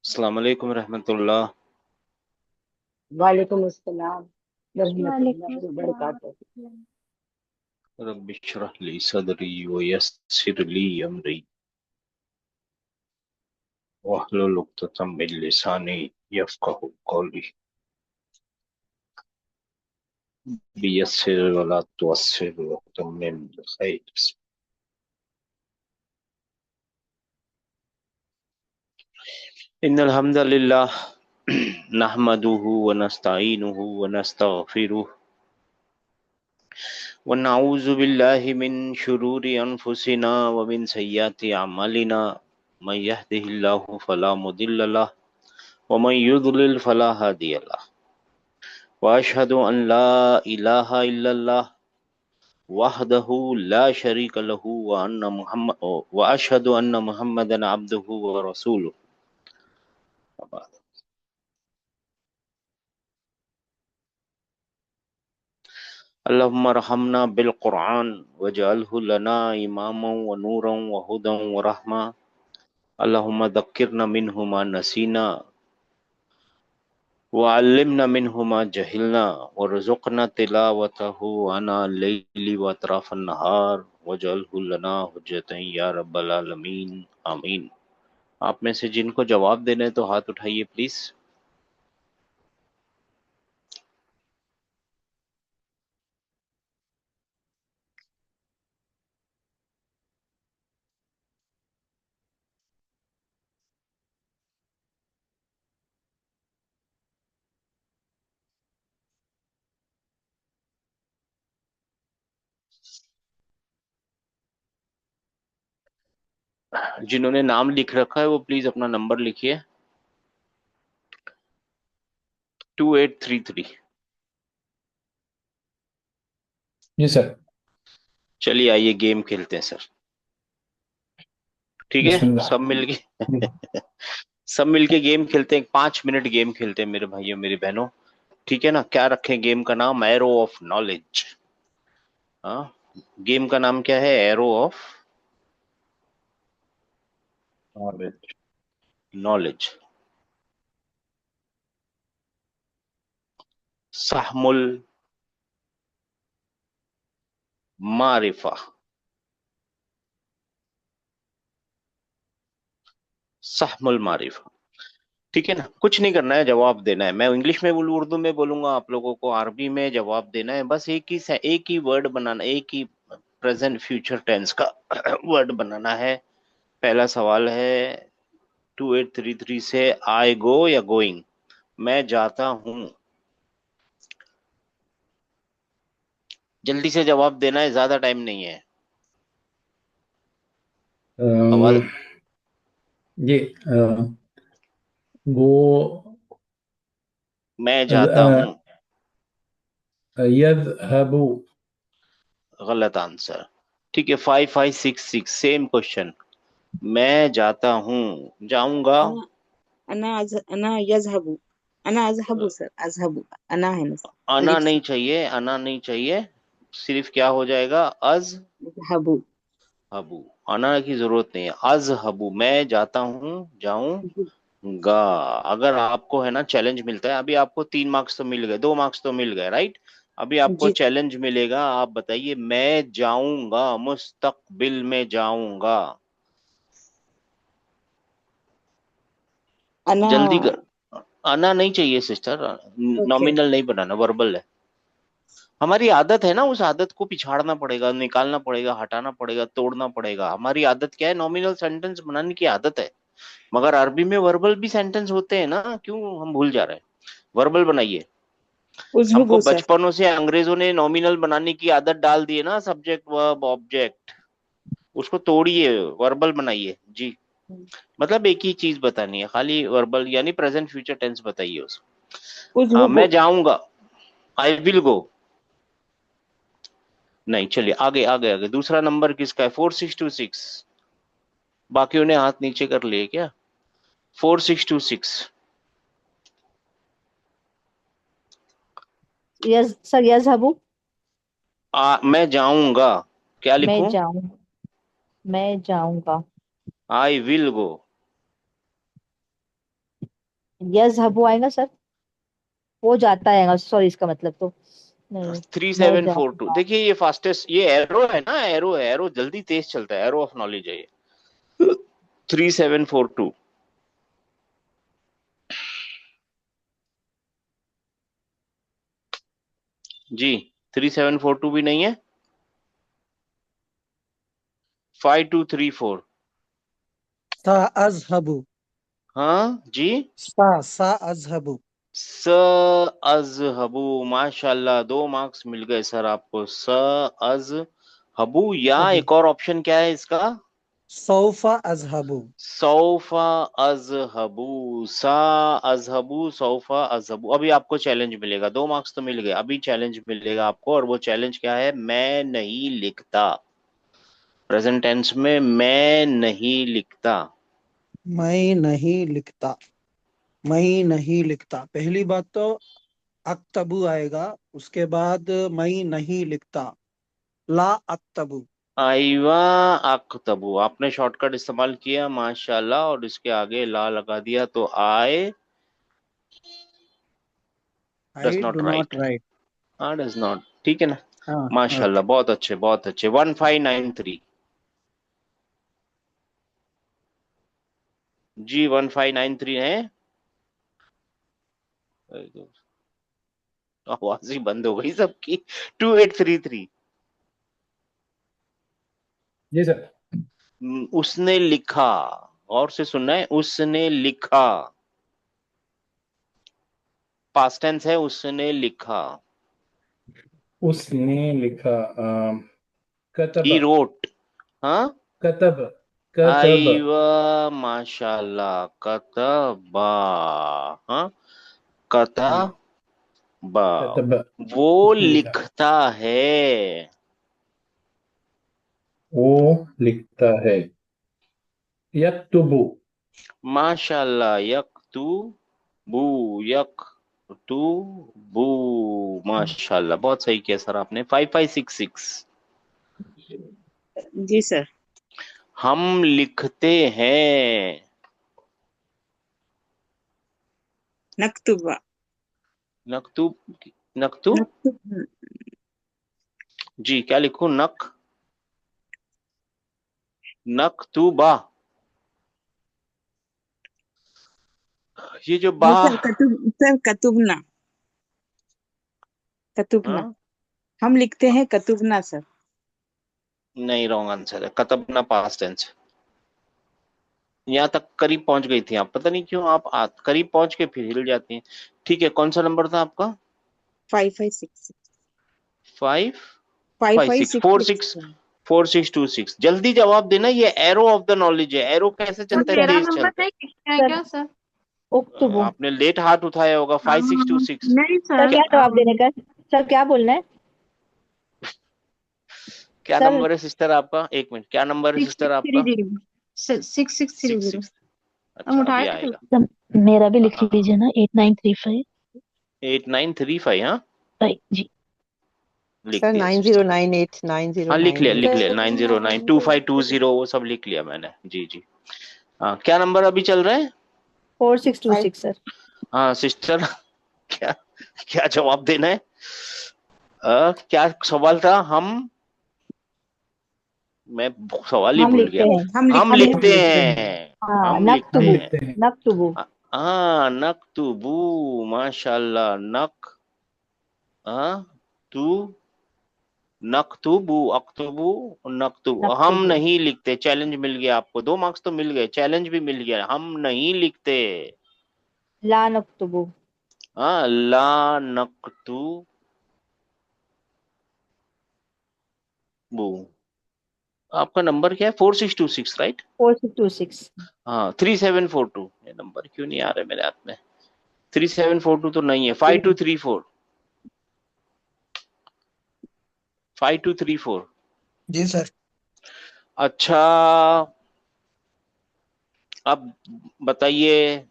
अस्सलाम वालेकुम रहमतुल्लाह। वालेकुम अस्सलाम वालेकुम रहमतुल्लाहि व अस्सलाम। बरकातहू। रब्बि इश्रह ली सदरी व यस्सिर ली अमरी वहलुल उक़दतम मिन लिसानी यफ़क़हू क़ौली। बियस्सिर व ला तुअस्सिर वतम्मिम बिल खैर। इन्नल हम्दलिल्लाह नहमदुहु व नस्तईनुहु व नस्तगफिरुह व नऊज़ु बिल्लाहि मिन शुरूरि अनफुसिना व मिन सय्यिआति अमालिना। मन यहदिहिल्लाहु फला मुदिल्ल लहु व मन युद्लिल फला हादिय लहु। व अशहदु अन ला इलाहा इल्लल्लाह वहदहु ला शरीक लहु व अशहदु अन्न मुहम्मदन अब्दुहु व रसूलुहु। अल्लाहुम्मा रहमना बिल कुरान वजअलहु लना इमामन व नूरन व हुदन व रहमा। अल्लाहुम्मा दक्किरना मिन्हु मा नसीना व अल्लिमना मिन्हु मा जहिलना वरज़ुक़ना तिलावतहु आना लैली व अतराफ़न नहार वजअलहु लना हुज्जतन या रब्बल आलमीन आमीन। आप में से जिनको जवाब देने तो हाथ उठाइए प्लीज। जिन्होंने नाम लिख रखा है वो प्लीज अपना नंबर लिखिए। 2833। जी सर। चलिए आइए गेम खेलते हैं सर। ठीक है बिस्मिल्लाह। सब मिलके सब मिलके गेम खेलते हैं। 5 मिनट गेम खेलते हैं मेरे भाइयों मेरी बहनों। ठीक है ना। क्या रखें गेम का नाम? Arrow of knowledge. हाँ, गेम का नाम क्या है? Arrow of knowledge. सहमुल मारिफा। सहमुल मारिफा। ठीक है ना। कुछ नहीं करना है, जवाब देना है। मैं इंग्लिश में बोलूँ, उर्दू में बोलूंगा, आप लोगों को अरबी में जवाब देना है। बस एक ही वर्ड बनाना, एक ही प्रेजेंट फ्यूचर टेंस का वर्ड बनाना है। पहला सवाल है 2833 से, आई गो या गोइंग? मैं जाता हूं। जल्दी से जवाब देना है, ज्यादा टाइम नहीं है। आवाज। अम, ये वो मैं जाता हूं। यज़हबु। गलत आंसर। ठीक है, 5566 सेम क्वेश्चन। मैं जाता हूं, जाऊंगा। अना अना यजहबु। अना अजहबु सर, अजहबु। अना है ना सर, आना अलिफ से। नहीं चाहिए, आना नहीं चाहिए। सिर्फ क्या हो जाएगा? अज हबु। हबू। आना की जरूरत नहीं है। अज हबू, मैं जाता हूँ, जाऊंगा। अगर आपको है ना चैलेंज मिलता है, अभी आपको 3 मार्क्स तो मिल गए, 2 मार्क्स तो मिल गए, राइट। अभी आपको जी। चैलेंज मिलेगा। आप बताइए, मैं जाऊंगा, मुस्तकबिल में जाऊंगा। अना। जल्दी कर। आना नहीं चाहिए सिस्टर। ओके। नॉमिनल नहीं बनाना, वर्बल है। हमारी आदत है ना, उस आदत को पिछाड़ना पड़ेगा, निकालना पड़ेगा, हटाना पड़ेगा, तोड़ना पड़ेगा। हमारी आदत क्या है? नॉमिनल सेंटेंस बनाने की आदत है। मगर अरबी में वर्बल भी सेंटेंस होते हैं ना, क्यों हम भूल जा रहे हैं? वर्बल बनाइए। हमको उजहुबु सर। बचपनों से अंग्रेजों ने नॉमिनल बनाने की आदत डाल दी है ना, सब्जेक्ट वर्ब ऑब्जेक्ट। उसको तोड़िए, वर्बल बनाइए जी। मतलब एक ही चीज बतानी है खाली, वर्बल यानी प्रेजेंट फ्यूचर टेंस बताइए उसको। हाँ, उजहुबु। मैं जाऊंगा। I will go. नहीं, चलिए आगे आगे आगे। दूसरा नंबर किसका है? 4626। बाकियों ने हाथ नीचे कर लिए क्या? 4626। यज सर, यजहबु। मैं जाऊंगा। क्या मैं लिखूं? जाऊं मैं जाऊंगा। I will go. यज़हबु आएगा सर, वो जाता है, सॉरी इसका मतलब तो नहीं, थ्री वो सेवन फोर टू जाता। देखिए, ये फास्टेस्ट, ये एरो है ना, एरो है, एरो जल्दी तेज चलता है, एरो ऑफ नॉलेज है ये। 3742। जी 3742 भी नहीं है। 5234। सा अजहबु। हाँ जी। सा अजहबु। स अजहबू, माशाल्लाह, 2 मार्क्स मिल गए सर आपको। स अजहबू, या हबु। एक और ऑप्शन क्या है इसका? सौफा अजहबु। सौफा अजहबू, सा अजहबू, सौफा अजहबू। अभी आपको चैलेंज मिलेगा, 2 मार्क्स तो मिल गए, अभी चैलेंज मिलेगा आपको। और वो चैलेंज क्या है? मैं नहीं लिखता। प्रेजेंट टेंस में मैं नहीं लिखता। मैं नहीं लिखता। मैं नहीं लिखता, पहली बात तो अक्तबु आएगा, उसके बाद मैं नहीं लिखता, ला अक्तबु। आइवा अख्तबू, आपने शॉर्टकट इस्तेमाल किया माशाल्लाह, और इसके आगे ला लगा दिया, तो I does I not do not right. Right. हाँ, डज नॉट, ठीक है ना। हाँ। माशाल्लाह, ओके। बहुत अच्छे, बहुत अच्छे। 1593। जी 1593 है। आवाज ही बंद हो गई सबकी। 2833। जी सर। उसने लिखा, और से सुनना है, उसने लिखा। पास्ट टेंस है, उसने लिखा। उसने लिखा, कतब। He wrote. हाँ। कतब। कतब। आइवा, माशाल्लाह, कतबा। हाँ, जी। कतबा। कतब। वो उसने लिखा। लिखता है। वो लिखता है। यक्तुबु। माशाल्लाह, बू, यक तू बू, माशाल्लाह, बहुत सही किया सर आपने। 5566। जी सर। हम लिखते हैं। नक्तुबा। नक्तू, नक्तू। नक्तुब। जी क्या लिखूं? नक्तूबा। ये जो बा। नहीं सर, कतुबना। कतुबना। हाँ? हम लिखते हैं कतुबना सर। नहीं, रॉन्ग आंसर है, कतबना पास्ट टेंस। यहाँ तक करीब पहुंच गई थी आप, पता नहीं क्यों आप करीब पहुंच के फिर हिल जाती हैं। ठीक है, कौन सा नंबर था आपका? 5566। Five five five five six six four six six 4626। जल्दी जवाब देना, ये एरो ऑफ द नॉलेज है, एरो कैसे सर चलता है? क्या, तेरा तेज नंबर चलता है। नहीं है सर क्या सर? उक्तुबु। आपने लेट हाथ उठाया होगा। 5626। नहीं सर सर, क्या जवाब देने का है? सर क्या बोलना है? क्या सर नंबर है सिस्टर आपका? एक मिनट, क्या नंबर है सिक्स सिस्टर सिक्स थ्री आपका? जीरो 6630। 66। हम अच्छा, अभी उठाए थे। आएगा। सर, मेरा भी लिख हाँ, लीजिए ना, 8935। 8935। हाँ, राइट जी। लिख सर दिया nine zero sister. Nine eight nine zero हाँ, लिख नाइन लिया, एट लिख लिया, 909252 वो सब लिख लिया मैंने। जी जी। हाँ, क्या नंबर अभी चल रहा है? 4626 सर। हाँ सिस्टर, क्या क्या जवाब देना है? क्या सवाल था? मैं सवाल ही हम भूल लिखते गया। हैं। हम हम लिखते हम हैं, हम लिखते लिखते हैं। हैं। हाँ, हम लिखते हम नक्तुबु। हैं। लिखते हैं। नक्तुबु। हाँ, नक्तुबू, माशाल्लाह, हाँ, तू, नक्तुबू, अक्तुबू, नक्तुबू। हम नक्तुबु। नहीं लिखते। चैलेंज मिल गया आपको, 2 मार्क्स तो मिल गए, चैलेंज भी मिल गया। हम नहीं लिखते। ला नक्तुबु। हाँ, ला नक्तुबू। आपका नंबर क्या है? 4626, राइट? 4626। हाँ, 3742। ये नंबर क्यों नहीं आ रहे मेरे हाथ में? 3742 तो नहीं है। 5234। 5234। जी सर। अच्छा, अब बताइए।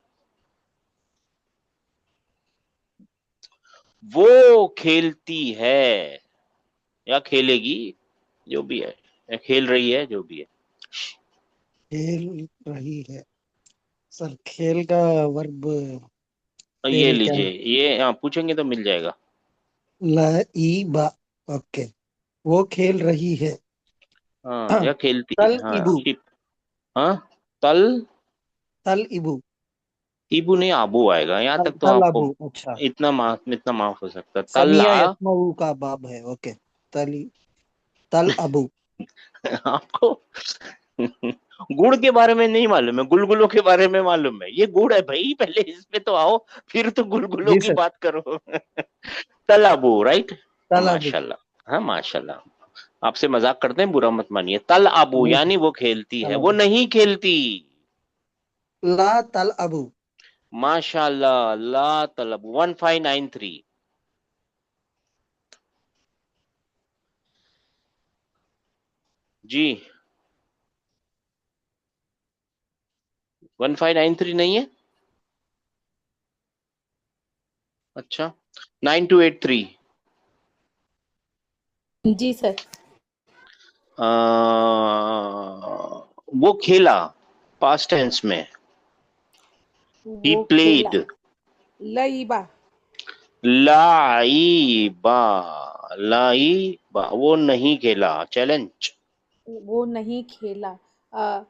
वो खेलती है या खेलेगी, जो भी है, या खेल रही है, जो भी है। खेल रही है सर, खेल का वर्ब ये खेल क्या लीजिए, ये पूछेंगे तो मिल जाएगा। लाइबा। ओके, वो खेल रही है। हाँ, या खेलती तल है, हाँ इबू। टिप। हाँ, तल तल इबू। इबू नहीं, आबू आएगा, यहाँ तक तो तल आपको अबू, अच्छा। इतना माफ हो सकता है। तल समिया आ यसमाऊ का बाब है। ओके, तल तल अबू। आपको गुड़ के बारे में नहीं मालूम है, गुलगुलों के बारे में मालूम है। ये गुड़ है भाई, पहले इस पे तो आओ, फिर तो गुलगुलों जी की सर, बात करो। तलाबू, राइट। तल अबू। माशाल्लाह, हाँ माशाल्लाह। आपसे मजाक करते हैं, बुरा मत मानिए। तल आबू नहीं सर, यानी वो खेलती है, तल वो अबू। नहीं खेलती। ला तल अबू। माशाल्लाह, ला तलब 1593। जी, 1593 नहीं है? अच्छा, 9283। जी सर। वो खेला, पास्ट टेंस में। ही वो खेला। प्लेड। लईबा। लाइबा, लाइबा, वो नहीं खेला। चैलेंज। वो नहीं खेला। अ,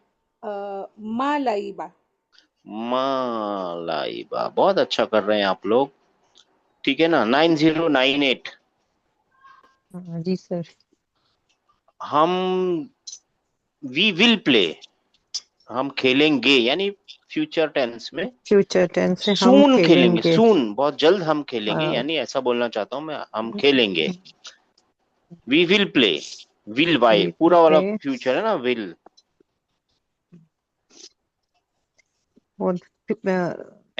मा लईबा। मालाइबा, बहुत अच्छा कर रहे हैं आप लोग। ठीक है ना। 9098। हाँ जी सर। हम वी विल प्ले, हम खेलेंगे, यानी फ्यूचर टेंस में। फ्यूचर टेंस से हम सून खेलेंगे, खेलेंगे। सून बहुत जल्द हम खेलेंगे, हाँ, यानी ऐसा बोलना चाहता हूं मैं, हम खेलेंगे। We will play, will why we will पूरा वाला play। फ्यूचर है ना, विल। और प्ले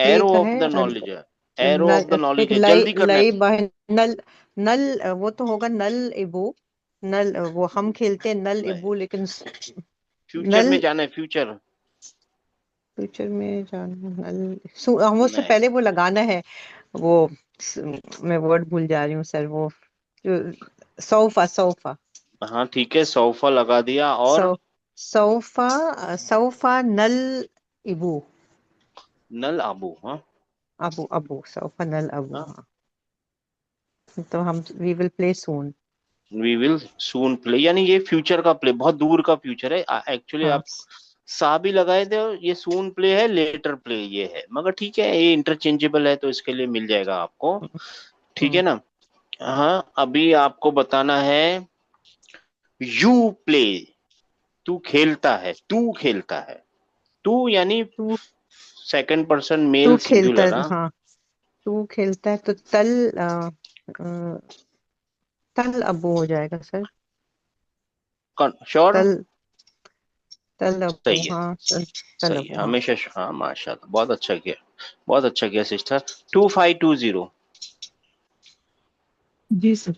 एरो का ऑफ है। द नॉलेज है, arrow of the null knowledge एक है, लाई जल्दी करना है। लाई बहन नल। नल वो तो होगा नल इबू। नल वो हम खेलते हैं नल नहीं, इबू, लेकिन फ्यूचर नल में जाना है, फ्यूचर। फ्यूचर में जाना। नल हम उससे नहीं, पहले वो लगाना है। वो मैं वर्ड भूल जा रही हूँ सर। वो जो सोफा सोफा। हाँ ठीक है, सोफा लगा दिया, सो और सोफा सोफा नल इबू। नल आबू। हाँ अबू अबू सोफा नल अबू, हाँ, हाँ। तो हम we will play soon. We will soon play, यानी ये फ्यूचर का प्ले, बहुत दूर का फ्यूचर है। एक्चुअली हाँ। आप सा भी लगाए थे, और ये सून प्ले है, लेटर प्ले ये है, मगर ठीक है, ये इंटरचेंजेबल है, तो इसके लिए मिल जाएगा आपको। ठीक है हम्म, ना। हाँ, अभी आपको बताना है। यू प्ले, तू खेलता है, तू खेलता है। तू यानी तू सेकंड पर्सन तू मेल खेलता सिंगुलर। है, हाँ, हाँ। तू खेलता है तो अ, तल अबू हो जाएगा सर। श्योर। तल तल अबू, सही है, हाँ तल। तल सही है, अबू, हाँ। हमेशा हाँ माशाल्लाह, बहुत अच्छा किया, बहुत अच्छा किया सिस्टर। 2520। जी सर।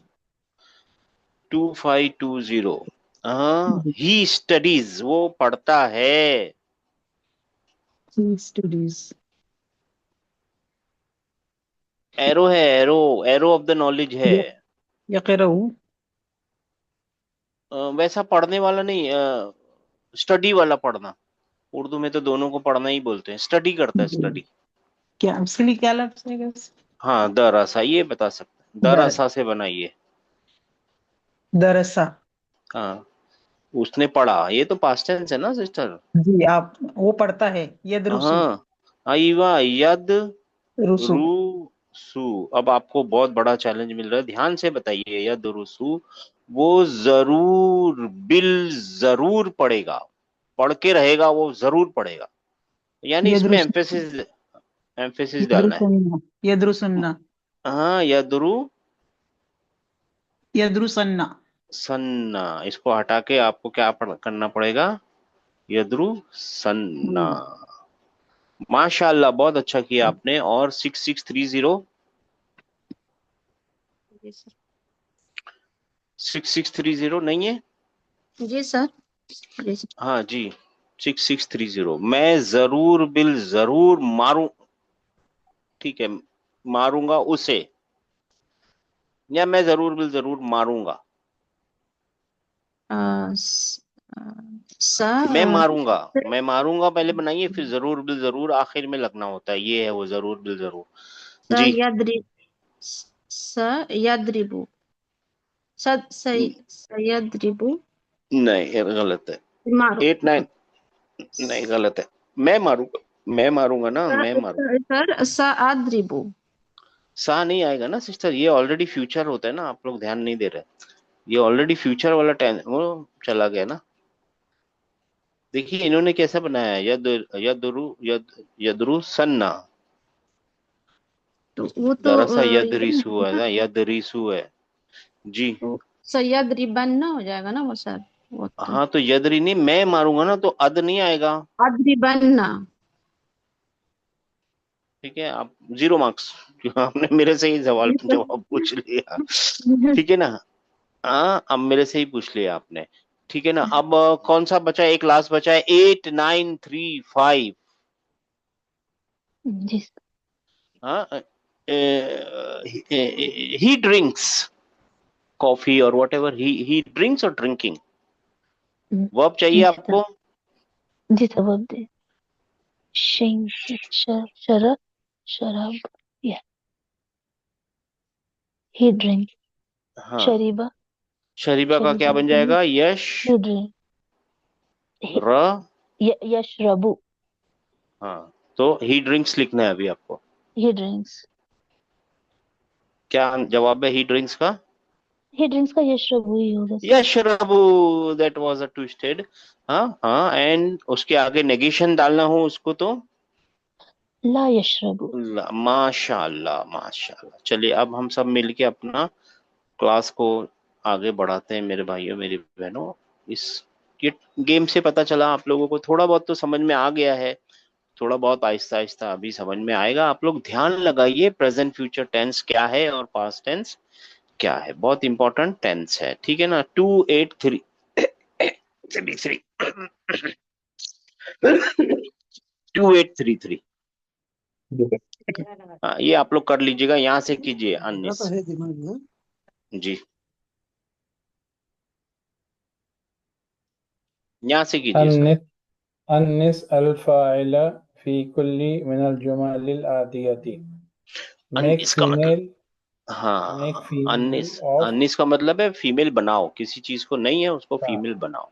2520। हाँ, ही स्टडीज, वो पढ़ता है। स्टडीज। एरो है, arrow, arrow of the knowledge है। यक़रऊ। वैसा पढ़ने वाला नहीं, स्टडी वाला पढ़ना। उर्दू में तो दोनों को पढ़ना ही बोलते हैं, स्टडी करता है, स्टडी। क्या उसके लिए क्या लफ्ज़ है guys? हाँ, दरअसा, ये बता सकते हैं, दर दरअसा से बनाइए। दरसा। हाँ, उसने पढ़ा, ये तो पास्ट टेंस है ना सिस्टर। जी, आप वो पढ़ता है यदरुसु। हाँ, आईवा यद रुसु। रुसु। अब आपको बहुत बड़ा चैलेंज मिल रहा है, ध्यान से बताइए। यद रुसु, वो जरूर, बिल जरूर पढ़ेगा, पढ़ के रहेगा, वो जरूर पढ़ेगा, यानी इसमें यदरुस एम्फेसिस, एम्फेसिस डालना है। यदरुसन्ना यदरुसन्ना हाँ, यदरु यदरुसन्ना। सन्ना, इसको हटा के आपको क्या करना पड़ेगा? यदरु सन्ना। माशाल्लाह, बहुत अच्छा किया आपने। और 6630। जी सर। 6630 नहीं है? जी सर। जी सर। हाँ जी, 6630। मैं जरूर बिल जरूर मारूं, ठीक है, मारूंगा उसे, या मैं जरूर बिल जरूर मारूंगा। सा मैं मारूंगा, मैं मारूंगा पहले बनाइए, फिर जरूर बिल जरूर आखिर में लगना होता है, ये है वो जरूर बिल जरूर। जी सयद्रि सयद्रिबु सयद्रिबु नहीं, ये गलत है। मारो 8 9 नहीं, गलत है। मैं मारूंगा, मैं मारूंगा ना, मैं मारूंगा। सर सअद्रिबु सा नहीं आएगा ना सिस्टर, ये ऑलरेडी फ्यूचर होता है ना, आप लोग ध्यान नहीं दे रहे। ये ऑलरेडी फ्यूचर वाला टेंस वो चला गया ना। देखिए इन्होंने कैसा बनाया है, यदरू सन्ना, तो वो तो दरअसल ये नहीं यदरिसु है होगा। ना, यदरिसु है। जी तो सयद्रिबन ना हो जाएगा ना वो सर, वो तो हाँ, तो यदरी नहीं, मैं मारूंगा ना तो अद नहीं आएगा। अद्रिबन्ना। ठीक है, आप 0 मार्क्स, आपने मेरे से ही सवाल जवाब पूछ लिया। ठीक है ना। हाँ, अब मेरे से ही पूछ लिया आपने। ठीक है ना। अब कौन सा बचा है, एक लास्ट बचा है, 8 9 3 5। जी सर। हाँ, ही ड्रिंक्स कॉफी और वट एवर, ही ड्रिंक्स और ड्रिंकिंग, वर्ब चाहिए जी सर। आपको। जी सर, वो दे शिंग शराब शराब या ही ड्रिंक हाँ, शरीबा शरीबा का क्या शरीबा बन जाएगा, यश ही ड्रिंक र। यशरबु हाँ, तो ही ड्रिंक्स लिखना है अभी आपको। ही ड्रिंक्स क्या जवाब है ही ड्रिंक्स का? का यशरबु ही होगा सर। यशरबु, दैट वाज अ ट्विस्टेड। हाँ हाँ, एंड उसके आगे नेगेशन डालना हो उसको तो ला यशरबु। माशाल्लाह माशाल्लाह। चलिए अब हम सब मिलके अपना क्लास को आगे बढ़ाते हैं मेरे भाइयों मेरी बहनों। इस ये गेम से पता चला आप लोगों को थोड़ा बहुत तो समझ में आ गया है, थोड़ा बहुत आहिस्ता आहिस्ता अभी समझ में आएगा। आप लोग ध्यान लगाइए, प्रेजेंट फ्यूचर टेंस क्या है और पास्ट टेंस क्या है, बहुत इंपॉर्टेंट टेंस है। ठीक है ना। 2 8 3 3 2 8 3 3। हाँ, ये आप लोग कर लीजिएगा, यहाँ से कीजिए लगा तो अन्निस। है दिमाग में। जी, यहाँ से कीजिए इसका। अन्निस अन्निस अल-फाइल फी कुल्ली मिनल जुमलिल आतियती। मेक अन्निस का मतलब, फीमेल मेक हाँ, फीमेल अन्निस, ऑफ अन्निस का मतलब है फीमेल बनाओ, किसी चीज को नहीं है उसको फीमेल बनाओ।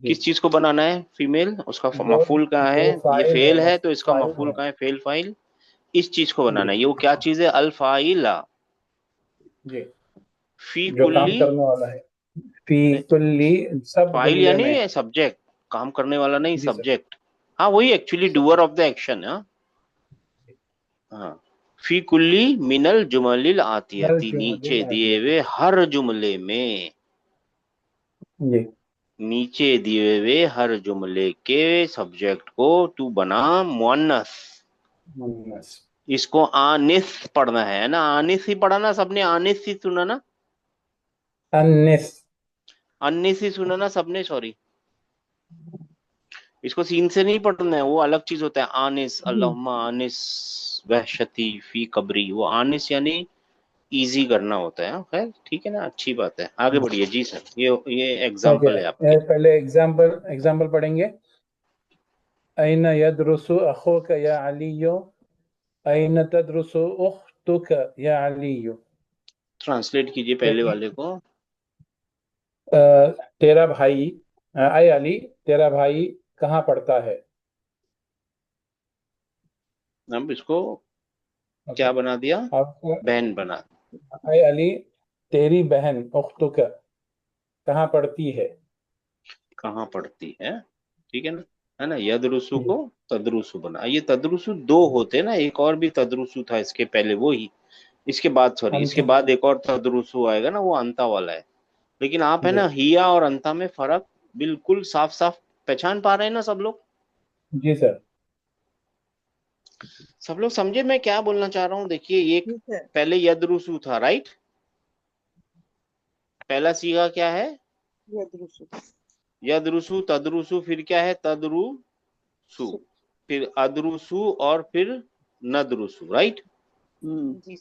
जी। किस चीज को बनाना है फीमेल, उसका जो मफूल कहाँ है, जो ये फाइल है फेल है तो इसका फाइल मफूल है कहाँ है, फेल फाइल। इस चीज को जी बनाना है, ये वो क्या चीज है, अल्फाइला जी, फी जो काम कुल्ली। करने वाला है फी कुल्ली, सब फाइल जुमले यानी में। सब्जेक्ट, काम करने वाला नहीं, जी सर। सब्जेक्ट। हाँ, वही actually doer of the action है। हाँ, फी कुल्ली मिनल जुमलिल नल आतियती, जुमलिल नीचे दिए आतियती हुए हर जुमले में, जी। नीचे दिए हुए हर जुमले के सब्जेक्ट को तू बना मुअन्नस। मुन्नस इसको आनिस पढ़ना है ना, आनिस ही पढ़ा ना सबने, आनिस ही सुना ना, अन्निस अन्निस ही सुना ना सबने, सॉरी। इसको सीन से नहीं पढ़ना है, वो अलग चीज होता है। आनिस, अल्लाहुम्मा आनिस वहशती फी कब्री, वो आनिस यानी इजी करना होता है। खैर ठीक है ना, अच्छी बात है, आगे बढ़िए। जी सर, ये ओके। एग्जाम्पल है आपके। पहले एग्जाम्पल एग्जाम्पल पढ़ेंगे। अइन यदरुसु अखुका या अलियो, अइन तदरुसु उख्तुका या अलियो। ट्रांसलेट कीजिए पहले वाले को। तेरा भाई अय अली, तेरा भाई कहाँ पढ़ता है। अब इसको ओके। क्या बना दिया, अब बहन बना। अय अली, तेरी बहन उख्तुका कहाँ पढ़ती है। कहाँ पढ़ती है, ठीक है ना। यदरुसु जी को तदरुसु बना, ये तदरुसु दो होते हैं ना, एक और भी तदरुसु था इसके पहले, वो ही इसके बाद, सॉरी, इसके अंत बाद एक और तदरुसु आएगा ना, वो अंता वाला है। लेकिन आप है जी ना, हिया और अंता में फर्क बिल्कुल साफ साफ पहचान पा रहे हैं ना सब लोग। जी सर। सब लोग समझे मैं क्या बोलना चाह रहा हूँ। देखिए ये जी सर। पहले यदरुसु था, राइट। पहला सीगा क्या है, यदरुसु यदरुसु, तदरुसु, फिर क्या है, तदरुसु, सु। फिर अदरुसु और फिर नदरुसु, राइट, जी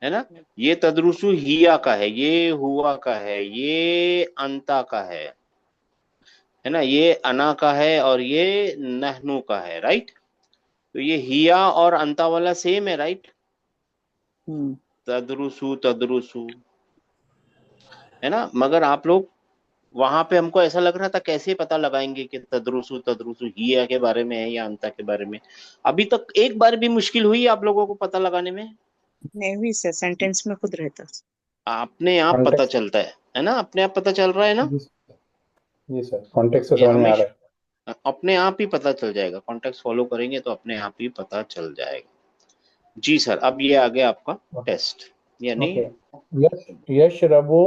है ना। सर। ये तदरुसु हिया का है, ये हुआ का है, ये अंता का है। है ना, ये अना का है और ये नहनु का है, राइट। तो ये हिया और अंता वाला सेम है, राइट। हम्म तदरुसु तदरुसु, है ना। मगर आप लोग वहां पे, हमको ऐसा लग रहा था कैसे पता लगाएंगे कि तदरुसु तदरुसु हिया के बारे में है या अंता के बारे में। अभी तक एक बार भी मुश्किल हुई आप लोगों को पता लगाने में? नहीं हुई सर, सेंटेंस में खुद रहता। अपने आप पता कॉन्टेक्स्ट। चलता है ना, अपने आप पता चल रहा है ना। जी जी सर, कॉन्टेक्स्ट से ये समझ में आ हमेशा रहा अपने आप ही पता चल जाएगा, कॉन्टेक्स्ट फॉलो करेंगे तो अपने आप ही पता चल जाएगा। जी सर, अब ये आ गया आपका है। टेस्ट, यानी ओके। यशरबु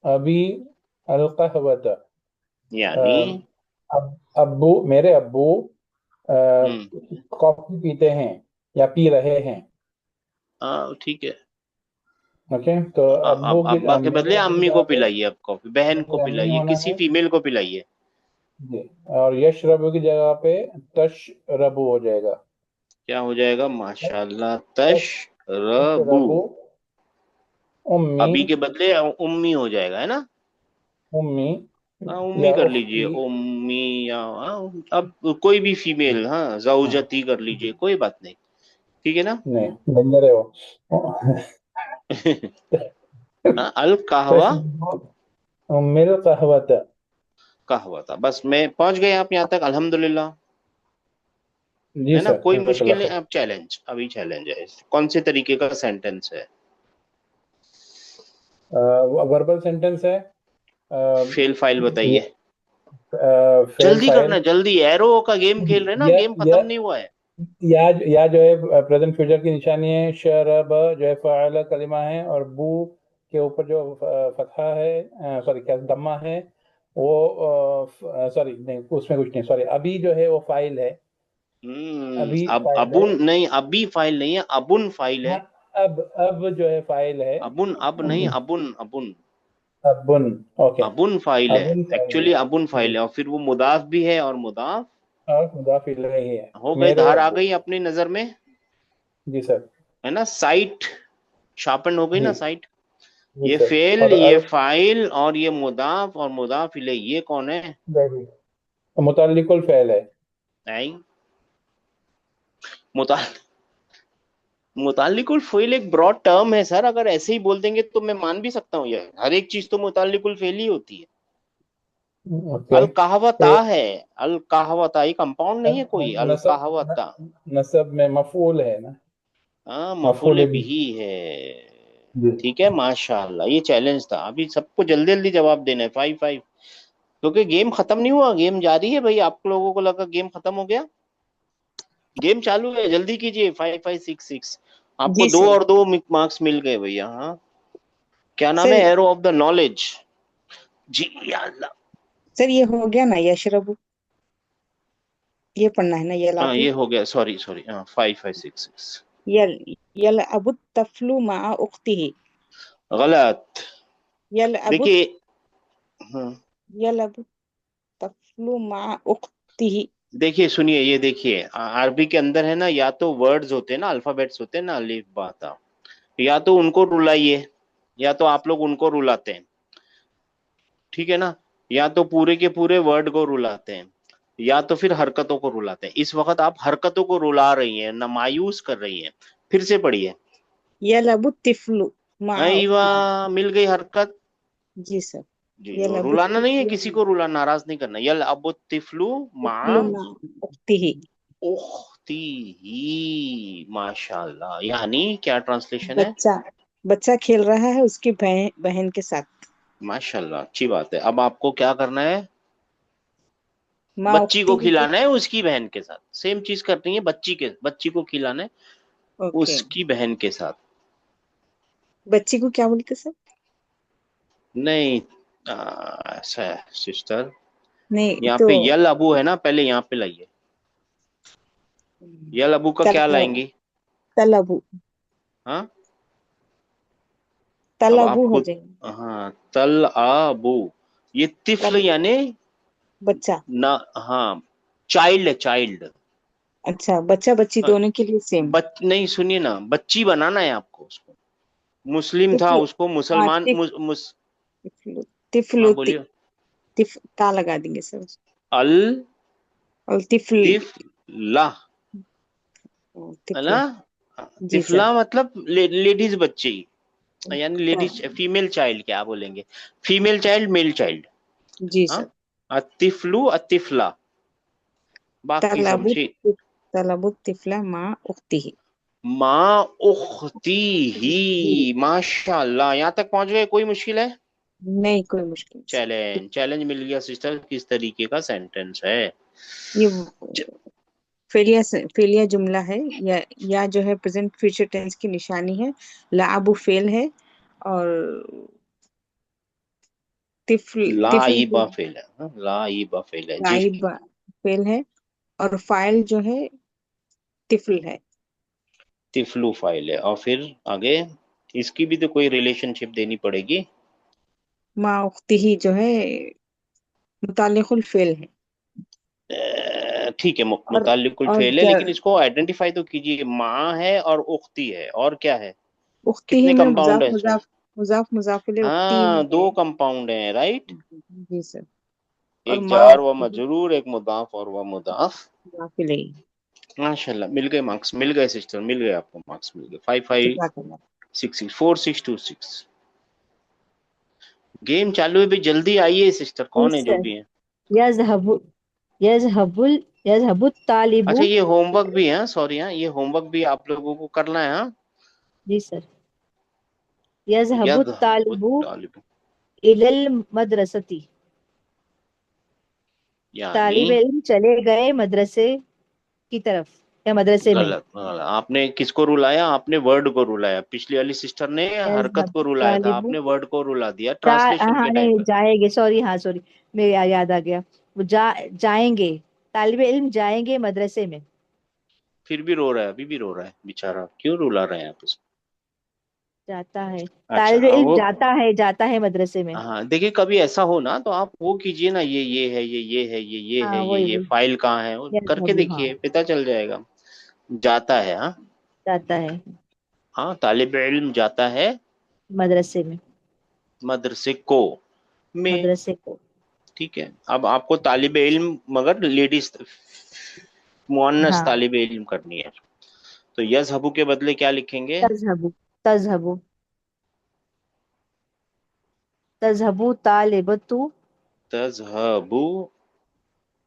अभी अलकहवत। यानी अब अब्बू, मेरे अब्बू हम्म, कॉफी पीते हैं या पी रहे हैं। ठीक है। ओके, तो अब्बू अब की अब्बा के मेरे बदले अब्बू की अम्मी जगह को पे पिलाइए, अब कॉफी बहन को मेरे अम्मी पिलाइए, होना किसी है। फीमेल को पिलाइए। जी। और यशरबु की जगह पे तशरबु हो जाएगा। क्या हो जाएगा? माशाल्लाह, तश रबू। तशरबु उम्मी। अभी के बदले उम्मी हो जाएगा, है ना। उम्मी उम्मी या कर लीजिए, उख्ती। उम्मी या अब कोई भी फीमेल, हाँ, ज़ौजती कर लीजिए, कोई बात नहीं, ठीक है ना। नहीं, डेंजर है वो। अल कहवा, तशरबु उम्मिल कहवत। कहवा था, बस मैं पहुंच गए आप यहाँ तक, अल्हम्दुलिल्लाह। जी है ना, सर, कोई जज़ाकल्लाह मुश्किल नहीं। खैर। अब चैलेंज, अभी चैलेंज है, कौन से तरीके का सेंटेंस है? वर्बल सेंटेंस है। फेल फाइल बताइए, फेल जल्दी फाइल। करना, जल्दी, एरो का गेम खेल रहे हैं ना, या गेम या खत्म नहीं हुआ है। या जो है प्रेजेंट फ्यूचर की निशानी है। शरब जो है फ़ाइल कलिमा है, और बू के ऊपर जो फतहा है, सॉरी क्या दम्मा है, वो सॉरी नहीं, उसमें कुछ नहीं, सॉरी, अभी जो है वो फाइल है। अभी अब फाइल है। अबुन नहीं, अभी फाइल नहीं है, अबुन फाइल हाँ, है। अब जो है फाइल है। अबुन अब नहीं, अबुन अबुन, अबुन। ओके। अबुन फाइल है। अबुन फाइल एक्चुअली है। अबुन फाइल जी। है, और फिर वो मुदाफ भी है, और मुदाफ और मुदाफिल रही है। हो गए, मेरे धार आ अब्बू। गई अपनी नजर में, जी सर। है ना। साइट शार्पन हो गई जी। ना, साइट। जी ये सर। फेल, और ये अल फाइल, और ये मुदाफ और मुदाफ इले, ये कौन है? मुतल्लिकुल फ़ेल है। नहीं, मुता मुताल्लिकुल फेल एक ब्रॉड टर्म है सर, अगर ऐसे ही बोल देंगे तो मैं मान भी सकता हूँ, ये हर एक चीज तो मुताल्लिकुल फेल ही होती है। ओके। अल कहवता है, अल कहवता, ये कंपाउंड नहीं है कोई, अल नसब कहवता। नसब में मफूल है ना। हाँ, मफूल मफूल भी। बिही है। जी। ठीक है, माशाल्लाह, ये चैलेंज था, अभी सबको जल्दी जल्दी जवाब देना है, 5-5, क्योंकि गेम खत्म नहीं हुआ, गेम जारी है भाई। आप लोगों को लगा गेम खत्म हो गया, गेम चालू है, जल्दी कीजिए, 5-5-6-6। आपको जी दो सर। और दो मार्क्स मिल गए भैया। हाँ, क्या नाम है? Sir arrow of the knowledge. जी, या अल्लाह। सर ये हो गया ना, यशरबु, ये पढ़ना है ना, हाँ, यलाबु। ये हो गया, सॉरी सॉरी, हाँ, 5-5-6-6। यल यलअबु तफ्लु मा उख्तिही। गलत। यलअबु देखिए, हाँ, यलअबु तफ्लु मा उख्तिही। देखिए सुनिए, ये देखिए, अरबी के अंदर है ना, या तो वर्ड्स होते हैं ना, अल्फाबेट्स होते हैं ना, अलिफ बा ता, या तो उनको रुलाइए, या तो आप लोग उनको रुलाते हैं, ठीक है ना, या तो पूरे के पूरे वर्ड को रुलाते हैं, या तो फिर हरकतों को रुलाते हैं। इस वक्त आप हरकतों को रुला रही हैं ना, मायूस कर रही हैं। फिर से पढ़िए। यलअबु तिफ्लु मा अईवा, उख्तिही। मिल गई हरकत। जी सर। जी, और यलअबु रुलाना नहीं है, तिफ्लु किसी को रुला, नाराज नहीं करना। यल अबु तिफलू मा तिफ्लु मा उख्तिही। उख्ती ही, माशाल्लाह, यानी क्या ट्रांसलेशन है? बच्चा बच्चा खेल रहा है उसकी बहन बहन के साथ। माशाल्लाह, अच्छी बात है। अब आपको क्या करना है? मा बच्ची को उख्तिही को। खिलाना है उसकी बहन के साथ, सेम चीज करनी है, बच्ची को खिलाना है ओके। उसकी बहन के साथ। बच्ची को क्या बोलते सर? नहीं, ऐसा है सिस्टर, नहीं यहाँ तो पे यल अबू है ना, पहले यहाँ पे लाइए। यल अबू का तल क्या लाएंगी? तलबु हाँ, अब आप तलबु हो खुद, जाएगा। हाँ, तल आबू, ये तिफल तल यानी बच्चा। ना, हाँ, चाइल्ड है, चाइल्ड। अच्छा, बच्चा बच्ची दोनों के लिए सेम। नहीं, सुनिए ना, बच्ची बनाना है आपको उसको। मुस्लिम था, तिफ्लु। उसको हाँ मुसलमान तिफ्लु हाँ, तिफ्लु बोलिए। तिफ ता लगा देंगे सर। अल तिफल तिफला, है तिफला ना। जी सर। तिफला मतलब लेडीज बच्ची, यानी लेडीज हाँ, फीमेल चाइल्ड क्या बोलेंगे, फीमेल चाइल्ड मेल चाइल्ड। जी हाँ, सर। अतिफ्लू अतिफ्ला, बाकी तलबु समझी। तलबु तिफला माँ उख्तिही। माँ उख्ती ही, माशाल्लाह, यहाँ तक पहुंच गए, कोई मुश्किल है। नहीं कोई मुश्किल नहीं सर। चैलेंज चैलेंज मिल गया सिस्टर, किस तरीके का सेंटेंस है। ये च- फेलिया जुमला है, या जो है प्रेजेंट फ्यूचर टेंस की निशानी है। लाअबु फेल है, और तिफल लाइबा फेल है, हाँ, लाइबा फेल है जी। लाइब फेल है, और फाइल जो है तिफल है। तिफलू फाइल है, और फिर आगे इसकी भी तो कोई रिलेशनशिप देनी पड़ेगी। माँ उख्तिही जो है मुतालिकुल फेल है। ठीक है, और मुताल्लिकुल और फेल है, लेकिन इसको आइडेंटिफाई तो कीजिए, माँ है और उख्ती है, और क्या है, उख्तिही कितने में कंपाउंड है इसमें। मुजाफ इले उख्ती हाँ, में दो है। कंपाउंड हैं, राइट। जी सर। और एक माँ जार व उख्तिही मजरूर, एक मुदाफ और व मुदाफ। मुजाफ इलैहि। माशाल्लाह, मिल गए मार्क्स, मिल गए सिस्टर, मिल गए आपको मार्क्स, मिल गए। 5566, जज़ाकल्लाह। 4626। गेम चालू है भाई, जल्दी आइए सिस्टर, कौन है जो सर भी है। यजहबु यजहबुल यजहबु तालिबु। अच्छा, ये होमवर्क भी है, सॉरी, हाँ, ये होमवर्क भी आप लोगों को करना है, हाँ। जी सर। यजहबु यदहबु तालिबु तालिबु, इलल मदरसती। यानी तालिब इल्म चले गए मदरसे की तरफ या मदरसे में। गलत गलत, आपने किसको रुलाया, आपने वर्ड को रुलाया, पिछली वाली सिस्टर ने हरकत को यजहबु रुलाया था, तालिबु आपने वर्ड को रुला दिया ट्रांसलेशन के हाँ टाइम नहीं पे। जाएंगे, सॉरी, हाँ सॉरी, मेरे याद आ गया। वो जाएंगे, तालिब इल्म जाएंगे मदरसे में। फिर भी रो रहा है, अभी भी रो रहा है बेचारा, क्यों रुला रहे हैं आप उसको। जाता है, अच्छा, तालिब इल्म वो, जाता है मदरसे में। हाँ, देखिए कभी ऐसा हो ना तो आप वो कीजिए ना, ये है, ये है, ये है, हाँ वही ये वही। फाइल कहाँ है, वो करके यजहबु हाँ, देखिए, पता चल जाएगा। जाता है, हाँ। जाता है हाँ, तालिब इल्म जाता है मदरसे में, मदरसे को में। मदरसे को। ठीक है, अब आपको तालिब इल्म मगर लेडीज मुअन्नस हाँ, तालिब इल्म करनी है, तो यजहबु के बदले क्या लिखेंगे। तजहबु तजहबु तजहबु तालिबतु तजहबु,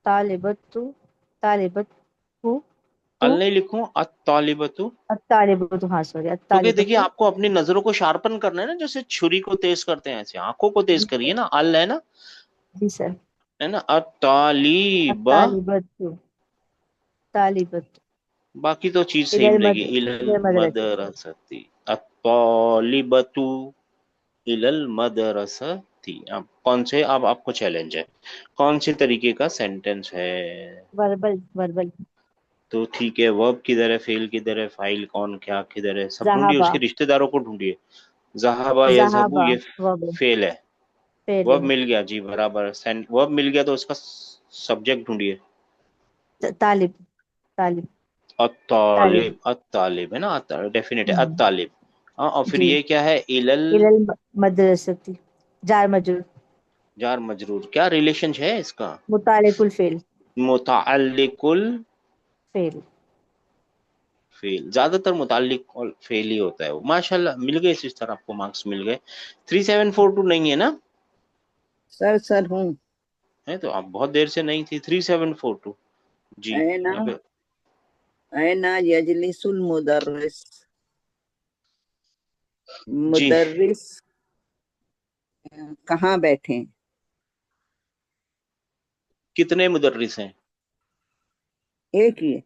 तालिबतु तालिबतु तू अल नहीं लिखूं, अत्तालिबतु। अत्तालिबतु, हाँ सॉरी, क्योंकि देखिए, अत्तालिबतु। आपको अपनी नजरों को शार्पन करना है ना, जैसे छुरी को तेज करते हैं, ऐसे आंखों को तेज जी करिए सर, ना, अल है ना, जी सर। है ना, अत्तालिब। अत्तालिबतु तालिबतु बाकी तो चीज सेम इलल रहेगी, मद इलल इलल मदरसे। मदरसती, अत्तालिबतु इलल मदरसती। अब कौन से, अब आपको चैलेंज है, कौन से तरीके का सेंटेंस है। Verbal verbal. तो ठीक है, वर्ब किधर है, फेल किधर है, फाइल कौन क्या किधर है, सब ढूंढिए, जहाबा उसके रिश्तेदारों को ढूंढिए। जहाबा यजहबू, जहाबा ये वर्ब फेल है। फेल वर्ब है। मिल गया जी, बराबर, वर्ब मिल गया, तो उसका सब्जेक्ट ढूंढिए। तालिब तालिब तालिब। अत्तालिब, अत्तालिब है ना, डेफिनेट है हम्म, अत्तालिब। हाँ, और फिर जी। ये क्या है, इलल, इलल मदरसती, जार मजरूर, जार मजरूर, क्या रिलेशन है इसका। मुतालिकुल फेल, मुताल्लिकुल फेल। फेल, ज्यादातर मुताल्लिक और फेल ही होता है वो। माशाल्लाह, मिल गए सिस्टर, आपको मार्क्स मिल गए। 3742 नहीं है ना। सर हूँ। है तो आप बहुत देर से नहीं थी। 3742 जी, ऐना यहाँ पे ऐना यजलिसुल मुदर्रिस। जी, मुदर्रिस कहाँ बैठे हैं? कितने मुदर्रिस हैं, एक ही है।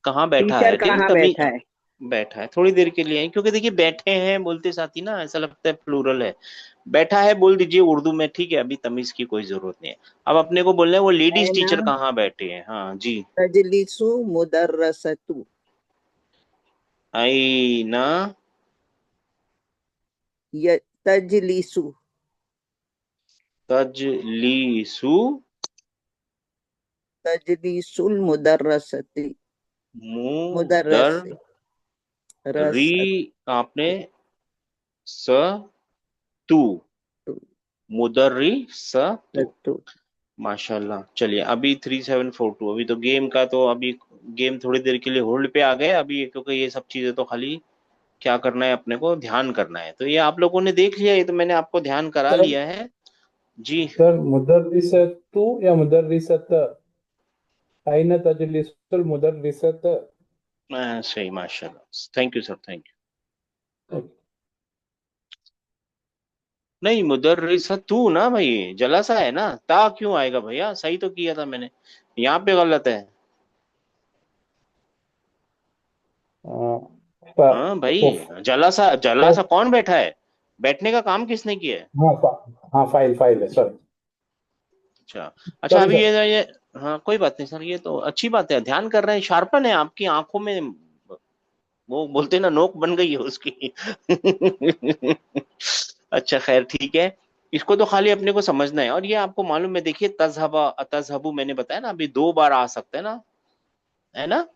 कहाँ बैठा टीचर है, देखिए कहाँ तभी बैठा है? बैठा है, थोड़ी देर के लिए है, क्योंकि देखिए बैठे हैं बोलते साथ ही ना ऐसा लगता है प्लूरल है। बैठा है बोल दीजिए उर्दू में, ठीक है, अभी तमीज की कोई जरूरत नहीं है। अब अपने को बोलना है वो लेडीज ऐना टीचर कहाँ बैठे हैं, हाँ जी। तजलिसु मुदर्रसतु। आई ना, तजलिसु तजलीसु तजलिसुल मुदर्रसती। मुदर मुदर्रस री, रसतु। आपने स तू, मुदर्री स तू, माशाल्लाह। चलिए अभी 3742, अभी तो गेम का तो अभी गेम थोड़ी देर के लिए होल्ड पे आ गए अभी, क्योंकि ये सब चीजें तो खाली क्या करना है, अपने को ध्यान करना है। तो ये आप लोगों ने देख लिया, ये तो मैंने आपको ध्यान करा सर लिया है जी। सर मुदर्रिसतु या मुदर्रिसत? अइन तजलिसुल मुदर्रिसत? सही, माशाल्लाह, thank you sir, thank you. नहीं, मुदर्रिसतु ना भाई, जलासा है ना, ता क्यों आएगा भैया, सही तो किया था मैंने, यहाँ पे गलत है। हाँ भाई, जलासा जलासा कौन बैठा है, बैठने का काम किसने किया है? हाँ हाँ, फाइल फाइल है सर। अच्छा अच्छा, सॉरी अभी सर। ये हाँ कोई बात नहीं सर, ये तो अच्छी बात है, ध्यान कर रहे हैं, शार्पन है आपकी आंखों में, वो बोलते हैं ना, नोक बन गई है उसकी। अच्छा खैर ठीक है, इसको तो खाली अपने को समझना है। और ये आपको मालूम है, देखिए तजहबा तजहबू मैंने बताया ना, अभी दो बार आ सकते हैं ना, है ना,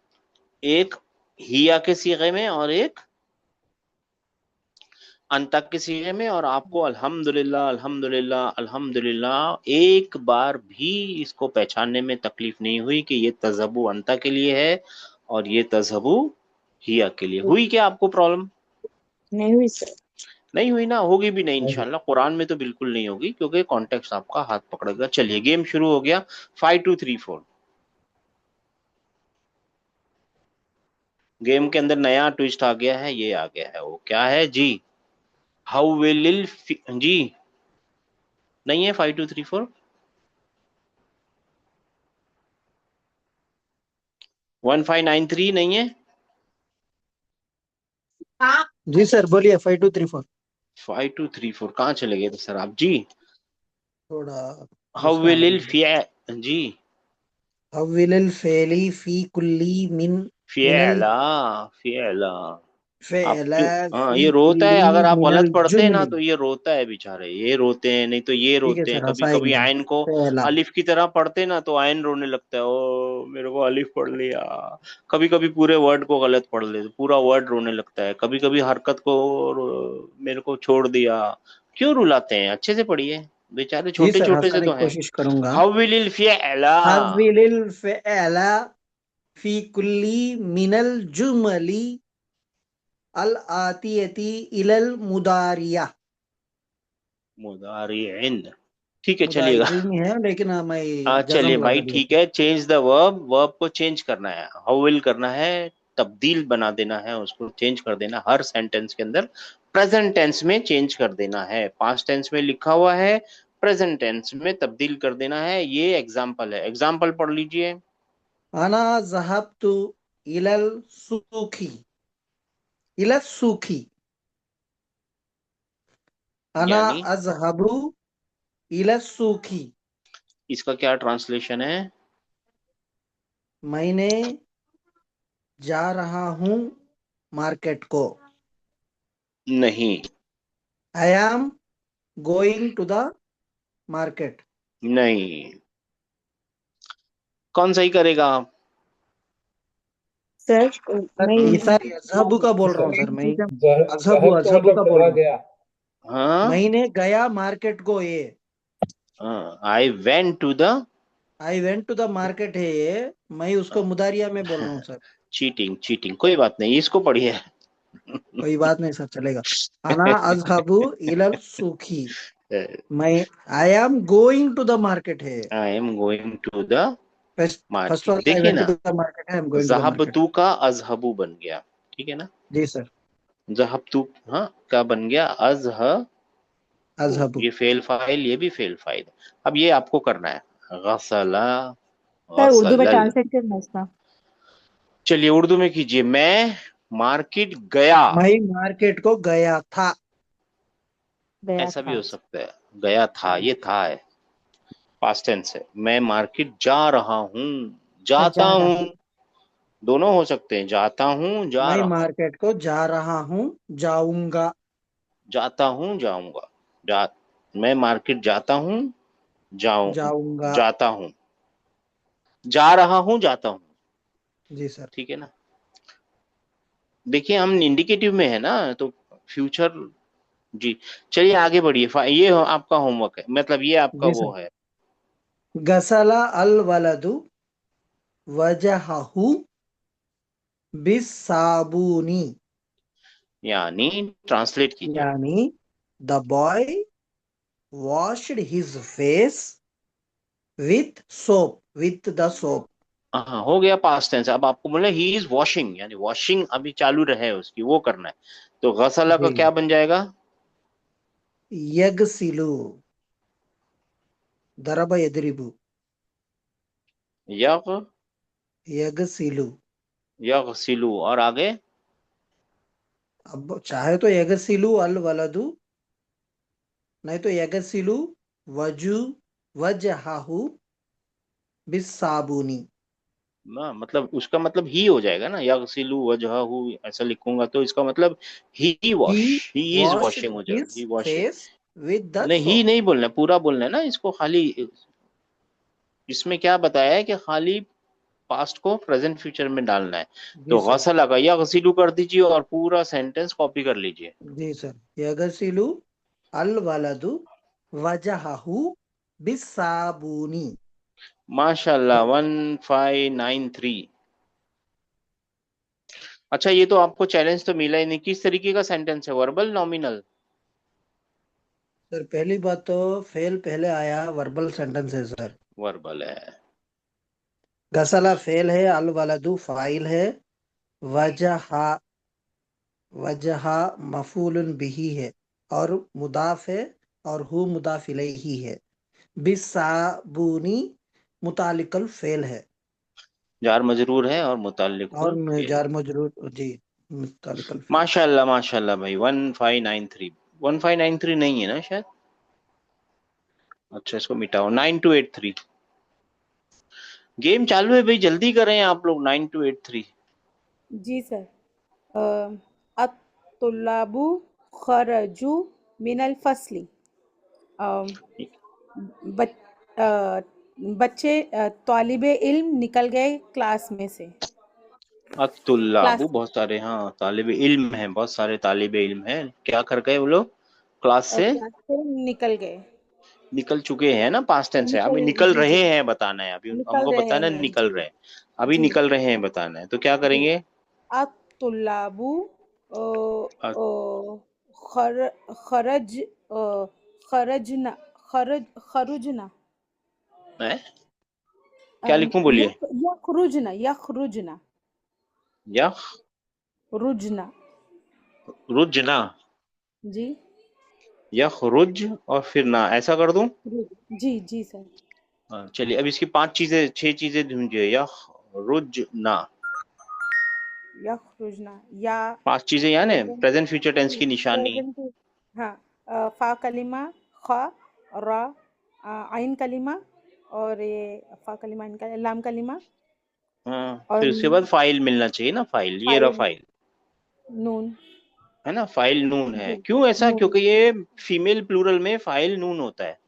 एक हिया के सीगे में और एक अंता के सीगे में। और आपको अल्हम्दुलिल्लाह अल्हम्दुलिल्लाह अल्हम्दुलिल्लाह एक बार भी इसको पहचानने में तकलीफ नहीं हुई कि ये तजहबू अंता के लिए है और ये तजहबू हिया के लिए। हुई क्या आपको प्रॉब्लम? नहीं हुई सर। नहीं हुई ना, होगी भी नहीं इंशाल्लाह, कुरान में तो बिल्कुल नहीं होगी, क्योंकि कॉन्टेक्स्ट आपका हाथ पकड़ेगा। चलिए गेम शुरू हो गया। 5234 गेम के अंदर नया ट्विस्ट आ गया है, ये आ गया है, वो क्या है जी? हाउ विल जी, नहीं है 5234, 1593 नहीं है, जी सर बोलिए 5234। 5234 कहाँ चले गए थे सर आप जी? थोड़ा हाउ दूसरा विल जी, अविल फेली फी कुल्ली मिनल फियला, फियला। आप फेला क्यों, हाँ फी ये रोता है, कुल्ली अगर आप मिनल गलत पढ़ते हैं ना जुमली। तो ये रोता है बेचारे, ये रोते हैं, नहीं तो ये ठीक है रोते हैं। सर, कभी कभी हंसाएंगे। आयन को फेला। अलिफ की तरह पढ़ते ना तो आयन रोने लगता है, ओ मेरे को अलिफ पढ़ लिया। कभी कभी पूरे वर्ड को गलत पढ़ ले तो पूरा वर्ड रोने लगता है, कभी कभी हरकत को मेरे को छोड़ दिया। क्यों रुलाते हैं, अच्छे से पढ़िए, बेचारे जी छोटे सर, छोटे से हंसाने तो की हैं। कोशिश करूंगा। हाउ विल फियला, अविल फेला फी कुल्ली मिनल जुमली अल आतियती इलल मुदारिया। मुदारिइन, ठीक है मुदारी चलिएगा। इल्मी है, लेकिन मैं चलिए जजम भाई लगा दिया ठीक सर। है, चेंज द वर्ब, वर्ब को चेंज करना है, हाउ विल करना है, तब्दील बना देना है, उसको चेंज कर देना हर सेंटेंस के अंदर, प्रेजेंट टेंस में चेंज कर देना है। पास्ट टेंस में लिखा हुआ है, प्रेजेंट टेंस में तब्दील कर देना है। ये एग्जाम्पल है, एग्जाम्पल पढ़ लीजिए। अना ज़हबतु इलल सूखी। इलल सूखी। अना यानी अज़हबु इलल सूखी। इसका क्या ट्रांसलेशन है? मैंने जा रहा हूँ मार्केट को। नहीं, I am going to the market. नहीं, कौन सही करेगा आप? सर मैं ये सर अज़हबु का बोल रहा हूँ सर, मैं अज़हबु जहब तो अज़हबु मतलब का बोल चला रहा हूँ। गया। हाँ, मैंने गया मार्केट को, ये I went to the, I went to the market है, ये मैं उसको मुदारिया में बोल रहा हूँ सर। चीटिंग चीटिंग, कोई बात नहीं, इसको पढ़िए। कोई बात नहीं सर, चलेगा। अना अज़हबु इलल सूखी। मैं I am going to the market है। I am going to the first market, वाला आई देखिए वेंट टू ना, द मार्केट है, I am going to the market. जहबतू का अजहबू बन गया, ठीक है ना, जी सर। जहबतू हाँ का बन गया अजहबू, अज़हबु। ये फेल फाइल, ये भी फेल फाइल। अब ये आपको करना है, गसला, सर उर्दू में गसलल। ट्रांसलेट करना इसका। चलिए उर्दू में कीजिए, मैं मार्केट गया, मैं मार्केट को गया था। गया ऐसा भी था। हो सकता है, गया था, ये था है, पास्ट टेंस है। मैं मार्केट जा रहा हूँ, जाता जा रहा। हूँ, दोनों हो सकते हैं, जाता हूँ जा मैं रहा हूँ, मार्केट को जा रहा हूँ, जाऊंगा। जाता हूँ जाऊंगा, जा, मैं मार्केट जाता हूँ, जाऊंगा। जाता हूँ, जा रहा हूँ, जाता हूँ, जी सर। ठीक है ना। देखिए हम इंडिकेटिव में है ना, तो फ्यूचर जी। चलिए आगे बढ़िए, ये आपका होमवर्क है, मतलब ये आपका जी वो सर। है, गसला अल वलदु वजहहु बिस्साबुनी, यानी ट्रांसलेट कीजिए। यानी the boy washed his face with soap, with the soap. हाँ, हो गया पास्ट टेंस। अब आपको बोले ही इज वॉशिंग, यानी वॉशिंग अभी चालू रहे उसकी, वो करना है। तो गसला का जी, क्या बन जाएगा? यगसिलु, दरब यदरिबु, यग यगसिलु। यगसिलु, और आगे? अब चाहे तो यगसिलु अल वलदु, नहीं तो यगसिलु वजु वजहहु बिस्साबुनी। मतलब उसका मतलब ही हो जाएगा ना, यगसिलु वजहहु, ऐसा लिखूंगा तो इसका मतलब he wash, he he is washed washing हो जाएगा, his he washing. Face with the नहीं, ही सोप। नहीं बोलना है, पूरा बोलना है ना इसको। खाली इसमें क्या बताया है कि खाली पास्ट को प्रेजेंट फ्यूचर में डालना है। जी तो सर, गसला का यगसिलु कर दीजिए और पूरा सेंटेंस कॉपी कर लीजिए। जी सर। यगसिलु अल वलदु वजहहु बिस्साबुनी। माशाल्लाह, 1593। अच्छा, ये तो आपको चैलेंज तो मिला ही नहीं। किस तरीके का सेंटेंस है, वर्बल नॉमिनल? सर पहली बात तो फेल पहले आया, वर्बल सेंटेंस है सर। वर्बल है। गसला फेल है, अल वलदु फाइल है, वजहा वजहा मफूलन बिही है और मुदाफ है, और हु मुदाफ इलैही है। बिस्साबुनी मुतालिकल फेल है, जार मजरूर है और मुताल्लिकुल और फेल जार है। मजरूर जी, मुतालिकल फेल। माशाल्लाह माशाल्लाह भाई, 1593। 1593 नहीं है ना शायद? अच्छा, इसको मिटाओ, 9283। गेम चालू है भाई, जल्दी करें आप लोग। 9283। जी सर। अत्तुल्लाबु खरजू मिनल फसली। बच- अ, बच्चे तालिबे इल्म निकल गए क्लास में से। अतुल्लाबु, क्लास बहुत सारे, हाँ, तालिब इल्म हैं, बहुत सारे तालिब इल्म हैं। क्या कर गए वो लोग? क्लास से क्लास से निकल गए। निकल चुके हैं ना, पास्ट टेंस है। अभी निकल निकल जी जी रहे हैं बताना है, अभी निकल हमको रहे बताना है हैं निकल जी रहे हैं। अभी जी निकल रहे हैं बताना है, तो क्या जी। करेंगे? अत्तुल्लाबु अ- खर खरज खरजना खरुजना हैं? क्या लिखूं, बोलिए। यखरुजना यख रुजना रुजना, जी यखरुज और फिर ना, ऐसा कर दूं? जी जी सर। हाँ, चलिए, अब इसकी 6 चीजें ढूंढिए। यखरुजना, यखरुजना या 5 चीजें याद है, प्रेजेंट प्रेजेंट फ्यूचर टेंस की निशानी। प्रेजेंट हाँ। फा कलिमा ख रा आइन कलिमा और ये फा कलिमा इनका लाम कलिमा हाँ, और फिर उसके बाद फाइल मिलना चाहिए ना, फाइल, ये रहा फाइल फाइल। नून है ना, फाइल नून है। जी क्यों ऐसा? नून क्योंकि ये फीमेल प्लूरल में फाइल नून होता है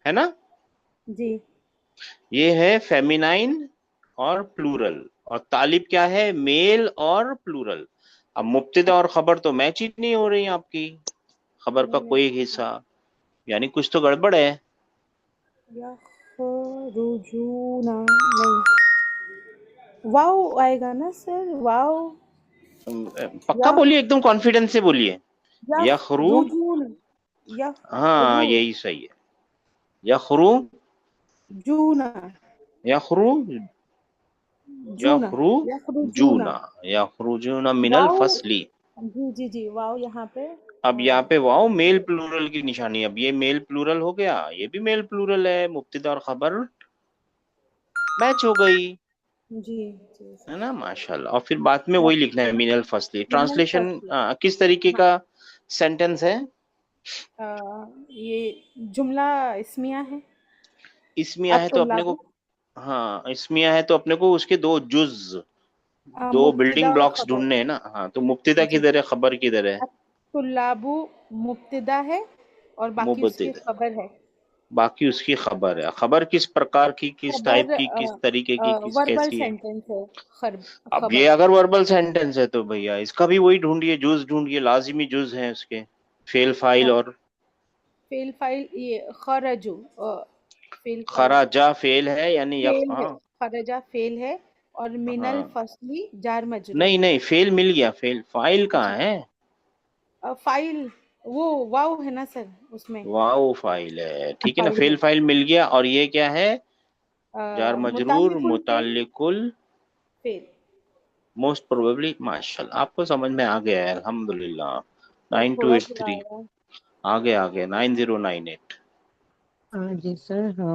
ना? जी ये है फेमिनाइन और प्लूरल, और तालिब क्या है, मेल और प्लूरल। अब मुब्तदा और खबर तो मैच ही नहीं हो रही आपकी, खबर का कोई एक हिस्सा, यानी कुछ तो गड़बड़ है। यखरुजुना नहीं वाव आएगा ना सर वाव पक्का यख बोलिए, एकदम कॉन्फिडेंस से बोलिए। यखरू, यखरुजुन हाँ, यखरु यही सही है। यखरू, जूना यखरू, जूना यखरू यखरुजूना जूना, यखरुजूना मिनल वाव फसली। जी जी जी वाव यहाँ पे अब यहाँ पे वाओ मेल प्लूरल की निशानी। अब ये मेल प्लूरल हो गया, ये भी मेल प्लूरल है, मुब्तदा और खबर मैच हो गई। जी जी है सर। ना, माशाल्लाह। और फिर बाद में वही लिखना है, मिनल फसली। मिनल ट्रांसलेशन फसली किस तरीके हाँ। का सेंटेंस है? ये जुमला इसमिया है। इसमिया है तो अपने को, अत्तुल्लाबु हाँ, इसमिया है तो अपने को उसके दो जुज, दो मुब्तदा बिल्डिंग और ब्लॉक्स खबर ढूंढने हैं ना। हाँ, तो मुब्तदा जी किधर है, खबर किधर है? अत्तुल्लाबु मुब्तदा है और बाकी उसकी मुब्तदा, खबर है। बाकी उसकी खबर है। खबर किस प्रकार की, किस टाइप खबर की, किस तरीके की, किस वर्बल कैसी है? सेंटेंस है। अब ये खबर अगर वर्बल सेंटेंस है तो भैया इसका भी वही ढूंढिए, जुज ढूंढिए, लाजिमी जुज हैं उसके, फेल फाइल और फेल फाइल ये खरजू फेल का खराजा फेल है यानी फेल है, हाँ खरजा फेल है, और मिनल हाँ फसली जार मजरूर। नहीं नहीं फेल मिल गया, फेल फाइल कहाँ अच्छा, है? फाइल वो वाव है ना सर उसमें, वाओ फाइल है, ठीक है ना, फाइल है। फेल फाइल मिल गया। और ये क्या है? जार मजरूर मुतालिकुल फेल, मुतालिकुल फेल। Most probably. माशाल्लाह आपको समझ में आ गया है, अल्हम्दुलिल्लाह। सर थोड़ा थोड़ा 9283 आया। आगे 9098। हाँ जी सर, हाँ।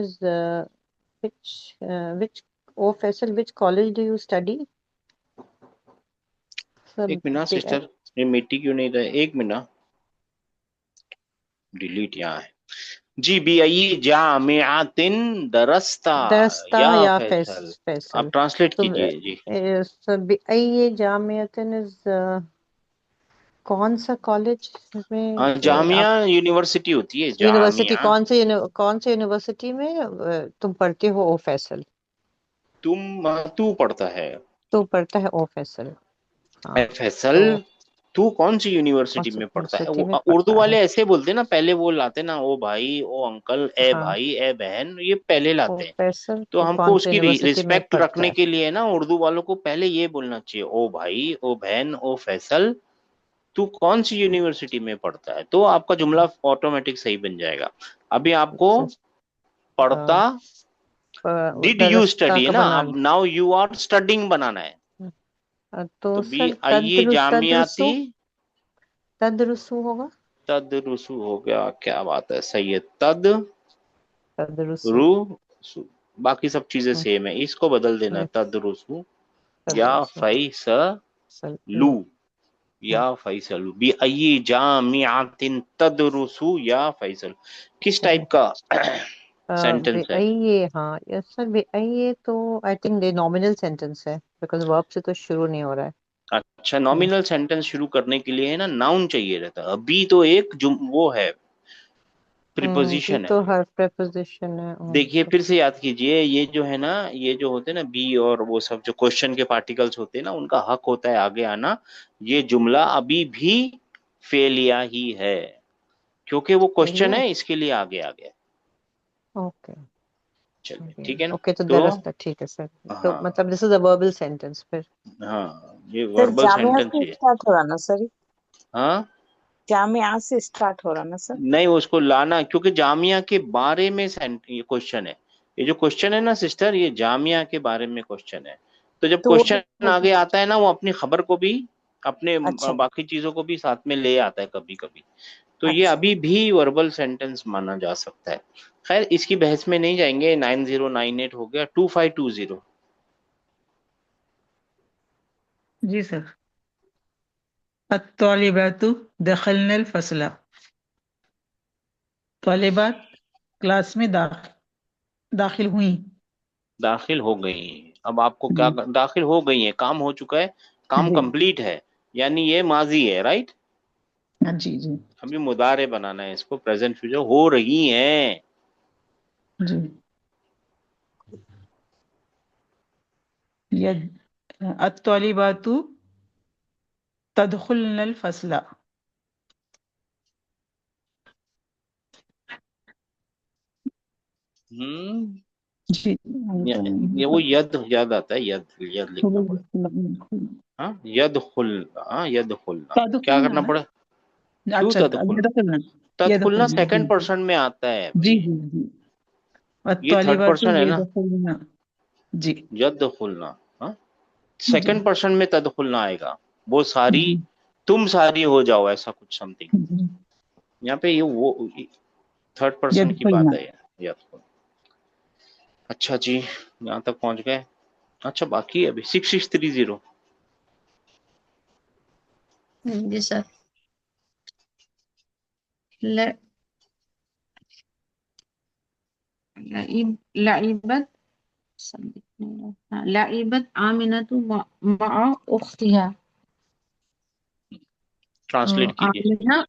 is which oh Faisal, which college do you study? Sir, एक मिनट सिस्टर, ये मिट्टी क्यों नहीं रहा? एक मिनट, डिलीट यहाँ है जी। BIE जामियातिन दरस्ता दरस्ता या या फैसल। फैसल। आप ट्रांसलेट तो कीजिए जी। सर BAE जामियात इज कौन सा कॉलेज में जामिया आप यूनिवर्सिटी होती है, यूनिवर्सिटी, जामिया। कौन से यूनिवर्सिटी में तुम पढ़ते हो ओ फैसल? तू पढ़ता है तो पढ़ता है ओ फैसल। हाँ, फैसल। तो तू कौन सी कौन यूनिवर्सिटी सी में पढ़ता है? यूनिवर्सिटी वो में उर्दू पढ़ता है? वाले ऐसे बोलते हैं ना, पहले वो लाते ना, ओ भाई, ओ अंकल, ए हाँ, भाई, ए बहन, ये पहले ओ लाते हैं। फैसल तो तो हमको कौन से उसकी यूनिवर्सिटी में रिस्पेक्ट पढ़ता रखने है? के लिए ना, उर्दू वालों को पहले ये बोलना चाहिए, ओ भाई, ओ बहन, ओ फैसल, तू कौन सी यूनिवर्सिटी में पढ़ता है, तो आपका जुमला ऑटोमेटिक सही बन जाएगा। अभी आपको सर, पढ़ता, डिड यू दरस्ता स्टडी है का ना, अब बनाना। नाउ यू आर स्टडिंग बनाना है। तो तो सर BIE जामियाती तदरुसु होगा। तदरुसु हो गया, क्या बात है, सही है। तदरुसु। तदरुसु, बाकी सब चीजें हम्म, सेम है, इसको बदल देना, हम्म, तदरुसु या तदरुसु। फैसलू, या फैसल। BIE जामियातिन तदरुसु या फैसल, किस टाइप का सेंटेंस है? ये हाँ, यस सर, ये तो आई थिंक ये नॉमिनल सेंटेंस है, बिकॉज वर्ब से तो शुरू नहीं हो रहा है। अच्छा, नॉमिनल सेंटेंस शुरू करने के लिए है ना, नाउन चाहिए रहता है। अभी तो एक वो है, ये प्रीपोजिशन है। तो हर preposition है। देखिए फिर से याद कीजिए, ये जो है ना, ये जो होते हैं ना बी और वो सब जो क्वेश्चन के पार्टिकल्स होते हैं ना, उनका हक होता है आगे आना। ये जुमला अभी भी फेलिया ही है, क्योंकि वो क्वेश्चन है, इसके लिए आगे आ गया। ओके, चलिए ठीक है ना। ओके, तो तो दरअसल ठीक है सर। तो हाँ मतलब this is a verbal sentence फिर। हाँ, ये सर वर्बल जामिया सेंटेंस से है। स्टार्ट हो रहा ना सर, हाँ जामिया से स्टार्ट हो रहा ना सर। नहीं, उसको लाना, क्योंकि जामिया के बारे में ये क्वेश्चन है। ये जो क्वेश्चन है ना सिस्टर, ये जामिया के बारे में क्वेश्चन है। तो जब तो क्वेश्चन वो आगे आता है ना, वो अपनी खबर को भी, अपने अच्छा बाकी चीजों को भी साथ में ले आता है कभी कभी। तो ये अच्छा अभी भी वर्बल सेंटेंस माना जा सकता है। खैर इसकी बहस में नहीं जाएंगे। 9098 हो गया। 2520। जी सर। अत्तालिबातु दखलनल फसला। तालिबात क्लास में दाखिल हुई। दाखिल हो गई। अब आपको क्या, जी दाखिल हो गई है, काम हो चुका है, काम जी कंप्लीट है, यानी ये माजी है, राइट। हाँ, जी जी अभी मुदारे बनाना है इसको, प्रेजेंट फ्यूचर हो रही हैं। जी। यद अत्तालिबातु तदखुलनल फसला। हम्म, जी। ये वो यद याद आता है, यद यद लिखना पड़े। हाँ यद खुल, हाँ यद खुलना, क्या तदखुलना करना ना। पड़े? क्यों अच्छा, तदखुल? यदखुलना। तदखुलना यदखुलना, जी सेकंड पर्सन में आता है जी भाई, जी जी। ये थर्ड अत्तालिबातु पर्सन है ना। यदखुलना। जी यद खुलना, हाँ जी सेकंड पर्सन में तदखुलना आएगा। वो सारी, जी तुम सारी हो जाओ, ऐसा कुछ समथिंग। जी। यहाँ पे ये वो थर्ड पर्सन की बात यदखुलना। है, यद खुल। अच्छा जी, यहाँ तक पहुंच गए। अच्छा बाकी है अभी 6630। जी सर। ल- लइबत लइबत आमिनतु मआ उख्तिहा। ट्रांसलेट कीजिए। आमिना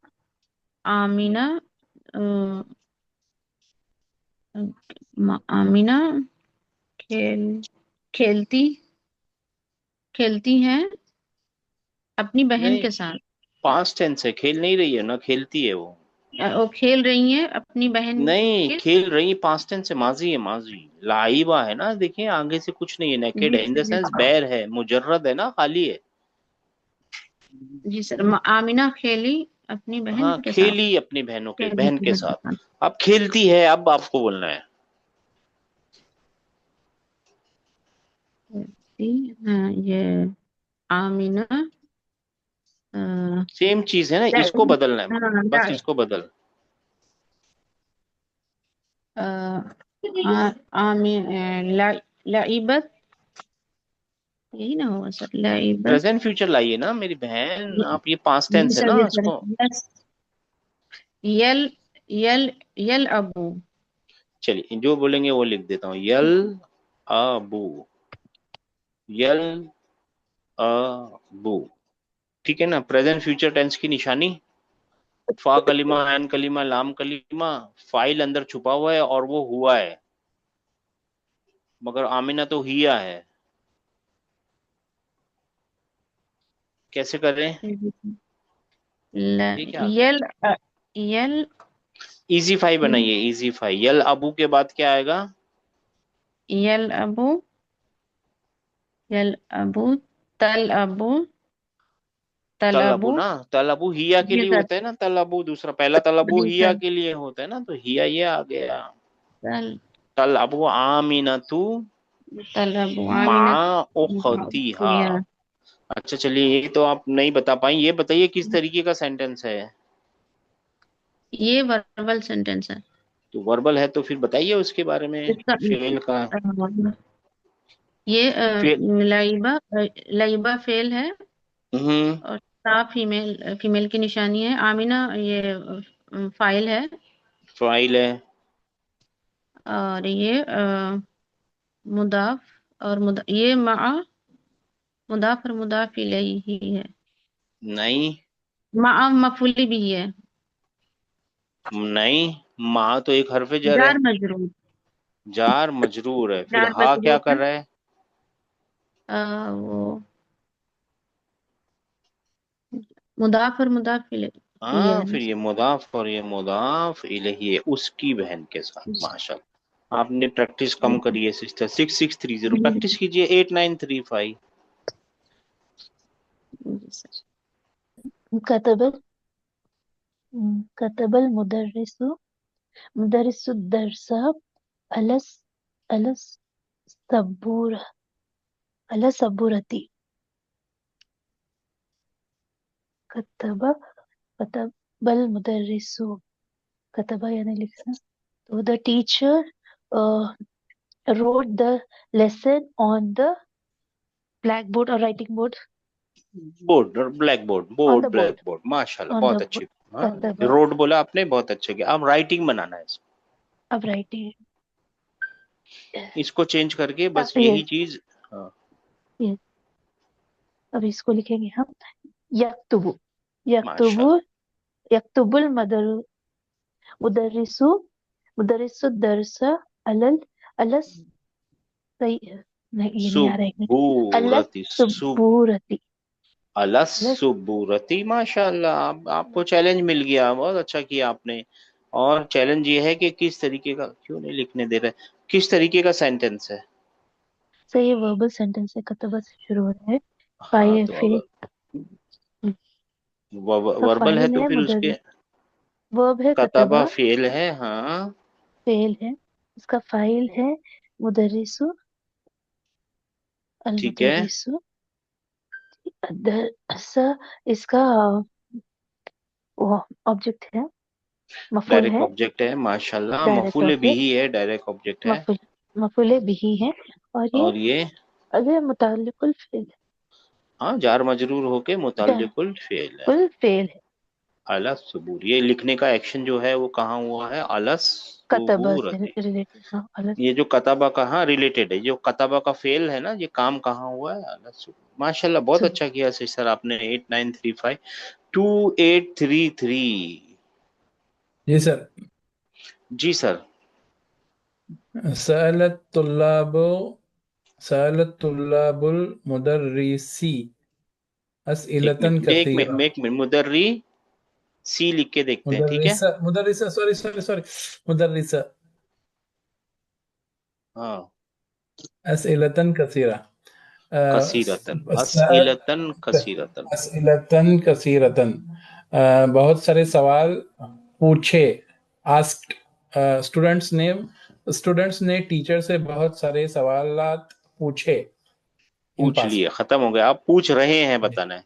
आमिना अ, आमिना खेल खेलती खेलती हैं अपनी बहन नहीं, के साथ। पास्ट टेंस है, खेल नहीं रही है ना, खेलती है वो। वो खेल रही हैं अपनी बहन नहीं, के। खेल रही, पास्ट टेंस है, माजी है, माजी। लाइबा है ना, देखिए आगे से कुछ नहीं है, नेकेड जी है, इन द जी सेंस बैर है, मुजर्रद है ना, खाली है। जी सर, आमिना खेली अपनी बहन हाँ, के साथ। खेली अपनी खेली बहन अपनी के बहन के साथ। साथ। अब खेलती है, अब आपको बोलना है। हाँ, ये आमिना सेम चीज है ना, इसको बदलना है, बस हाँ, इसको बदल। लाइबत, यही ना होगा सर, लाइबत। प्रेजेंट फ्यूचर लाइए ना मेरी बहन, आप ये पास्ट जी टेंस है सर, ना जी सर, इसको। यस। यल यल यल अबू। चलिए, जो बोलेंगे वो लिख देता हूँ, यल अबू, यल अबू। ठीक है ना, प्रेजेंट फ्यूचर टेंस की निशानी, फा कलिमा, ऐन कलिमा, लाम कलिमा, फाइल अंदर छुपा हुआ है और वो हुआ है, मगर आमिना तो हिया है। कैसे कर रहे हैं, ये क्या आ गया? यल यल इजी फाइव बनाइए, इजी फाइव। यल अबू के बाद क्या आएगा? यल अबू, यल अबू, तल अबू, तल तलबू अबू। ना, तलबू हिया के जी लिए सर, होता है ना, तलबू दूसरा, पहला तलबू जी हिया सर, के लिए होता है ना, तो हिया ये आ गया। तल तलबू आमिनतु तल अबू मा आमिना। उख्तिहा। या अच्छा, चलिए, ये तो आप नहीं बता पाई, ये बताइए किस तरीके का सेंटेंस है? ये वर्बल सेंटेंस है। तो वर्बल है तो फिर बताइए उसके बारे में, इसका फेल का। ये फेल। लाइबा, लाइबा फेल है। हम्म। और ता फीमेल, फीमेल की निशानी है। आमिना ये फाइल है। फाइल है। और ये मुदाफ और ये मुदाफ और मुदाफ इलैही है। नहीं, मफूली भी है। नहीं, माँ तो एक हरफ जर है, जार मजरूर। जार मजरूर है, फिर जार हा क्या मजरूर कर है। रहा है? वो मुदाफ और मुदाफ इलैही हाँ, है ना। फिर ये मुदाफ और ये मुदाफ इलैही है, उसकी बहन के साथ। माशाल्लाह, आपने प्रैक्टिस कम करी है सिस्टर। 6630, प्रैक्टिस कीजिए। 8935। कतबल कतबल मुदर्रिसु दर्सा अलस अलस सबूर अलस सबूरती। कतब कतबल मुदर्रिसु, कतबा यानी लिखना। तो the teacher wrote the lesson on the blackboard or writing board, board और black board, on board the black board, board, माशाल्लाह, on the बहुत board. अच्छी। हाँ, Kataba, रोड बोला आपने, बहुत अच्छे किया। अब राइटिंग बनाना है अब writing. इसको चेंज करके, बस यही Yes, चीज। हाँ, yes. अब इसको लिखेंगे हम यक्तुबु, यक्तुबु, माशाल्लाह। यक्तुबुल मुदर्रिसु मुदर्रिसु दर्सा अलल अलस सही नहीं, ये नहीं आ रहा है। अलस सुबूरती, सुबूरती, अलस अलसुबूरती, माशाल्लाह। आपको चैलेंज मिल गया, बहुत अच्छा किया आपने। और चैलेंज ये है कि किस तरीके का, क्यों नहीं लिखने दे रहे, किस तरीके का सेंटेंस है। सही ये वर्बल सेंटेंस है, कतबा से शुरू हो रहा है। हाँ, फाइल तो फिर अगर वर्बल है फाइल तो है, फिर उसके वर्ब है कतबा कतबा, फेल है। हाँ, फेल है, इसका फाइल है मुदर्रिसु, अल ठीक है, मुदर्रिसु, दरस इसका वो ऑब्जेक्ट है, मफूल डायरेक्ट है, ऑब्जेक्ट है, माशाल्लाह। डायरेक्ट मफूल भी ऑब्जेक्ट, ही है, डायरेक्ट ऑब्जेक्ट है। मफूल, मफूल बिही है। और ये और ये, अगर मुताल्लिकुल फेल, हाँ, जार मजरूर होके मुताल्लिकुल फेल है। मुताल्लिकुल फेल है। अलस सुबूर, ये लिखने का एक्शन जो है वो कहाँ हुआ है? अलस कतबा से सुबूरती। रिलेटेड, हाँ अलग। ये जो कताबा कहाँ रिलेटेड है, जो कताबा का फेल है ना, ये काम कहाँ हुआ है? अलस सुबूर। माशाल्लाह, बहुत अच्छा किया सिस्टर आपने। 8935 2833। जी सर। जी सर। सअलत तुल्लाबु सअल तुल्लाबुल मुदर्रिसी अस्इलतन कसीरा। मुदर्री सी लिख के देखते हैं, ठीक है। मुदर्रिसा सॉरी मुदर्रिसा हाँ, अस्इलतन कसीरा। कसीरतन, अस्इलतन कसीरतन। अस्इलतन कसीरतन, बहुत सारे सवाल पूछे। आस्क्ड, स्टूडेंट्स ने टीचर से बहुत सारे सवालात पूछे। पूछ लिए, खत्म हो गया। आप पूछ रहे हैं बताना है।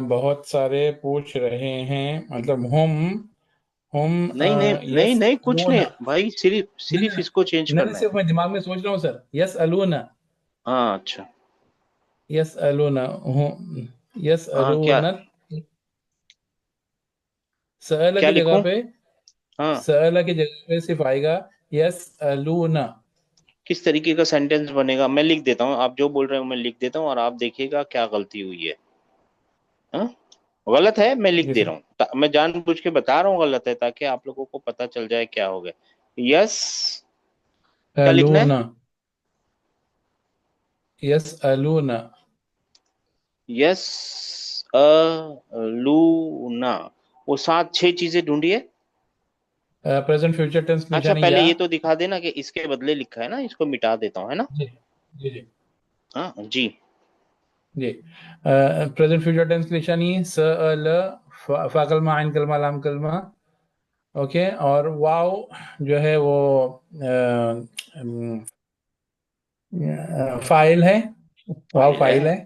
बहुत सारे पूछ रहे हैं, मतलब हम नहीं कुछ नहीं भाई, सिर्फ इसको चेंज नहीं, करना है। सिर्फ मैं दिमाग में सोच रहा हूँ सर। यस अलूना। हाँ अच्छा, यस अलूना। यस हाँ क्या अलूना। सअला क्या की जगह लिखूं? पे, हाँ, सअला की जगह पे सिर्फ आएगा यस अलूना। किस तरीके का सेंटेंस बनेगा मैं लिख देता हूँ, आप जो बोल रहे हो मैं लिख देता हूँ और आप देखिएगा क्या गलती हुई है। हाँ? गलत है, मैं लिख जी दे सर। रहा हूँ, मैं जानबूझ के बता रहा हूँ गलत है ताकि आप लोगों को पता चल जाए क्या हो गया। यस, क्या लिखना है? Aluna. Yes Aluna. Yes Luna. वो 7-6 चीजें ढूंढिए। प्रेजेंट फ्यूचर टेंस अच्छा निशानी पहले या। ये तो दिखा देना कि इसके बदले लिखा है ना, इसको मिटा देता हूँ, है ना। जी जी जी हाँ जी, जी। प्रेजेंट फ्यूचर टेंस निशानी सअल, फा कलमा, आइन कलमा, लाम कलमा। ओके, और वाव जो है वो फाइल है। वाव फाइल है।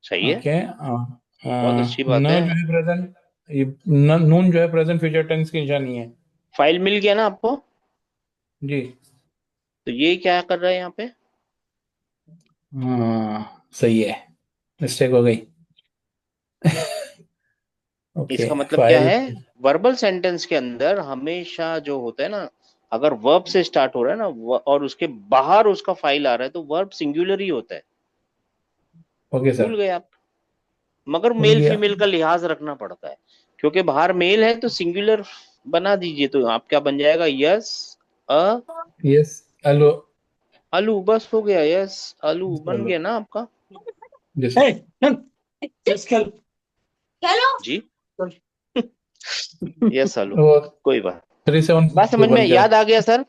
सही है, ओके। बहुत अच्छी बात न है। जो है प्रेजेंट, नून जो है प्रेजेंट फ्यूचर टेंस की निशानी है। फाइल मिल गया ना आपको? जी। तो ये क्या कर रहा है यहाँ पे? सही है, मिस्टेक हो गई। ओके इसका मतलब क्या फाइल। है? वर्बल सेंटेंस के अंदर हमेशा जो होता है ना, अगर वर्ब से स्टार्ट हो रहा है ना और उसके बाहर उसका फाइल आ रहा है तो वर्ब सिंगुलर ही होता है। ओके भूल सर। गए आप? मगर भूल मेल गया। फीमेल का लिहाज रखना पड़ता है, क्योंकि बाहर मेल है तो सिंगुलर बना दीजिए, तो आप क्या बन जाएगा? यस अ यस हेलो। आलू, बस हो गया। यस आलू बन हेलो। गया ना आपका। जी सर। जी यस आलू, वो कोई बात 37 समझ में बन याद आ कर। गया सर।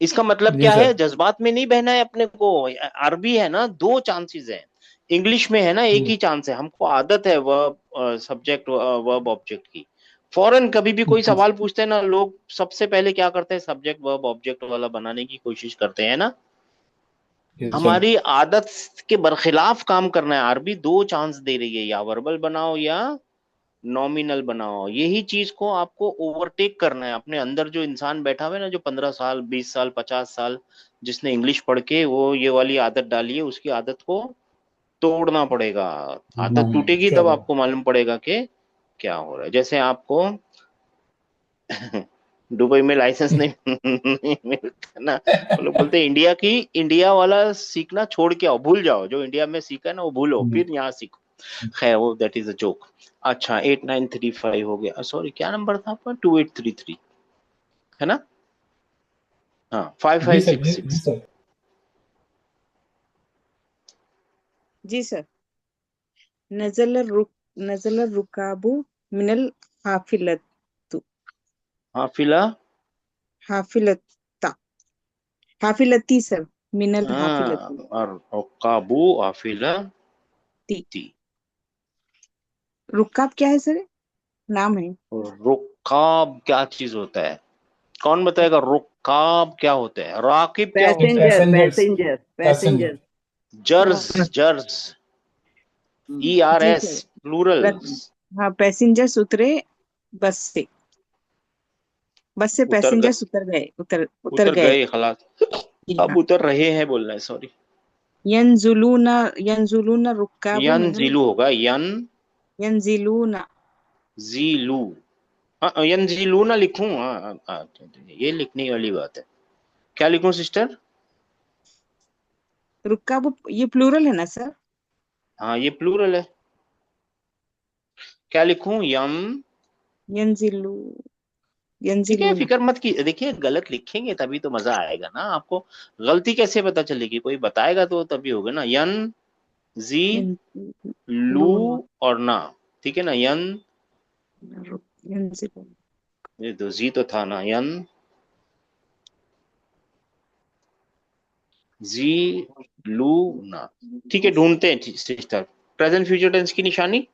इसका मतलब जी क्या है? सर। जज्बात में नहीं बहना है अपने को। अरबी है ना, 2 चांसेस है। इंग्लिश में है ना, एक जी ही चांस है। हमको आदत है वर्ब सब्जेक्ट वर्ब ऑब्जेक्ट की। फॉरेन कभी भी कोई जी सवाल पूछते हैं ना लोग, सबसे पहले क्या करते हैं? सब्जेक्ट वर्ब ऑब्जेक्ट वाला बनाने की कोशिश करते हैं ना। जी सर। हमारी आदत के बरखिलाफ काम करना है। अरबी 2 चांस दे रही है, या वर्बल बनाओ या नॉमिनल बनाओ। यही चीज को आपको ओवरटेक करना है अपने अंदर। जो इंसान बैठा हुआ है ना, जो 15 साल 20 साल 50 साल जिसने इंग्लिश पढ़ के वो ये वाली आदत डाली है, उसकी आदत को तोड़ना पड़ेगा। आदत टूटेगी तब चलो। आपको मालूम पड़ेगा कि क्या हो रहा है। जैसे आपको दुबई में लाइसेंस नहीं मिलता ना, वो लोग बोलते हैं इंडिया वाला सीखना छोड़ के आओ, भूल जाओ। जो इंडिया में सीखा है ना वो भूलो, फिर यहाँ सीखो। खैर वो दैट इज अ जोक। अच्छा 8935 हो गया। सॉरी क्या नंबर था आपका? 2833 है ना। हाँ फाइव जी फाइव सर। सिक्स जी सिक्स सर। जी सर। नजल रुकाबु मिनल हाफिलतु हाफिला। हाफिलता हाफिलती सर, मिनल हाँ, हाफिलती और काबू हाफिला ती। ती। रुकाब क्या है सर? नाम है। रुकाब क्या चीज होता है? कौन बताएगा रुकाब क्या होता है? राकिब क्या होता है? Passenger passengers. Passenger passenger. Passenger. जर्स, जर्स, जी ERS सर। प्लूरल। हाँ, पैसेंजर्स उतरे बस से। बस से उतर गए, पैसेंजर्स उतर गए, उतर उतर गए। गए खलास। जी अब हाँ। उतर रहे हैं बोलना है, सॉरी। यंजुलूना यंजुलूना रुक्काबु यन मिनल जीलू होगा, यन यंजिलूना। जीलू। हाँ यन जीलू ना लिखूं? ये लिखने वाली बात है। क्या लिखूं सिस्टर? रुक्काबु ये प्लूरल है ना सर? हाँ ये प्लूरल है। क्या लिखूं? यम यंजिलू ठीक है, यंजिलूना फिक्र मत की। देखिए गलत लिखेंगे तभी तो मजा आएगा ना। आपको गलती कैसे पता चलेगी? कोई बताएगा तो तभी होगा ना। यन जी लू लूना और ना, ठीक है ना। यंजिलूना ये तो जी तो था ना। जी लू ना, ठीक है। ढूंढते हैं सिस्टर प्रेजेंट फ्यूचर टेंस की निशानी।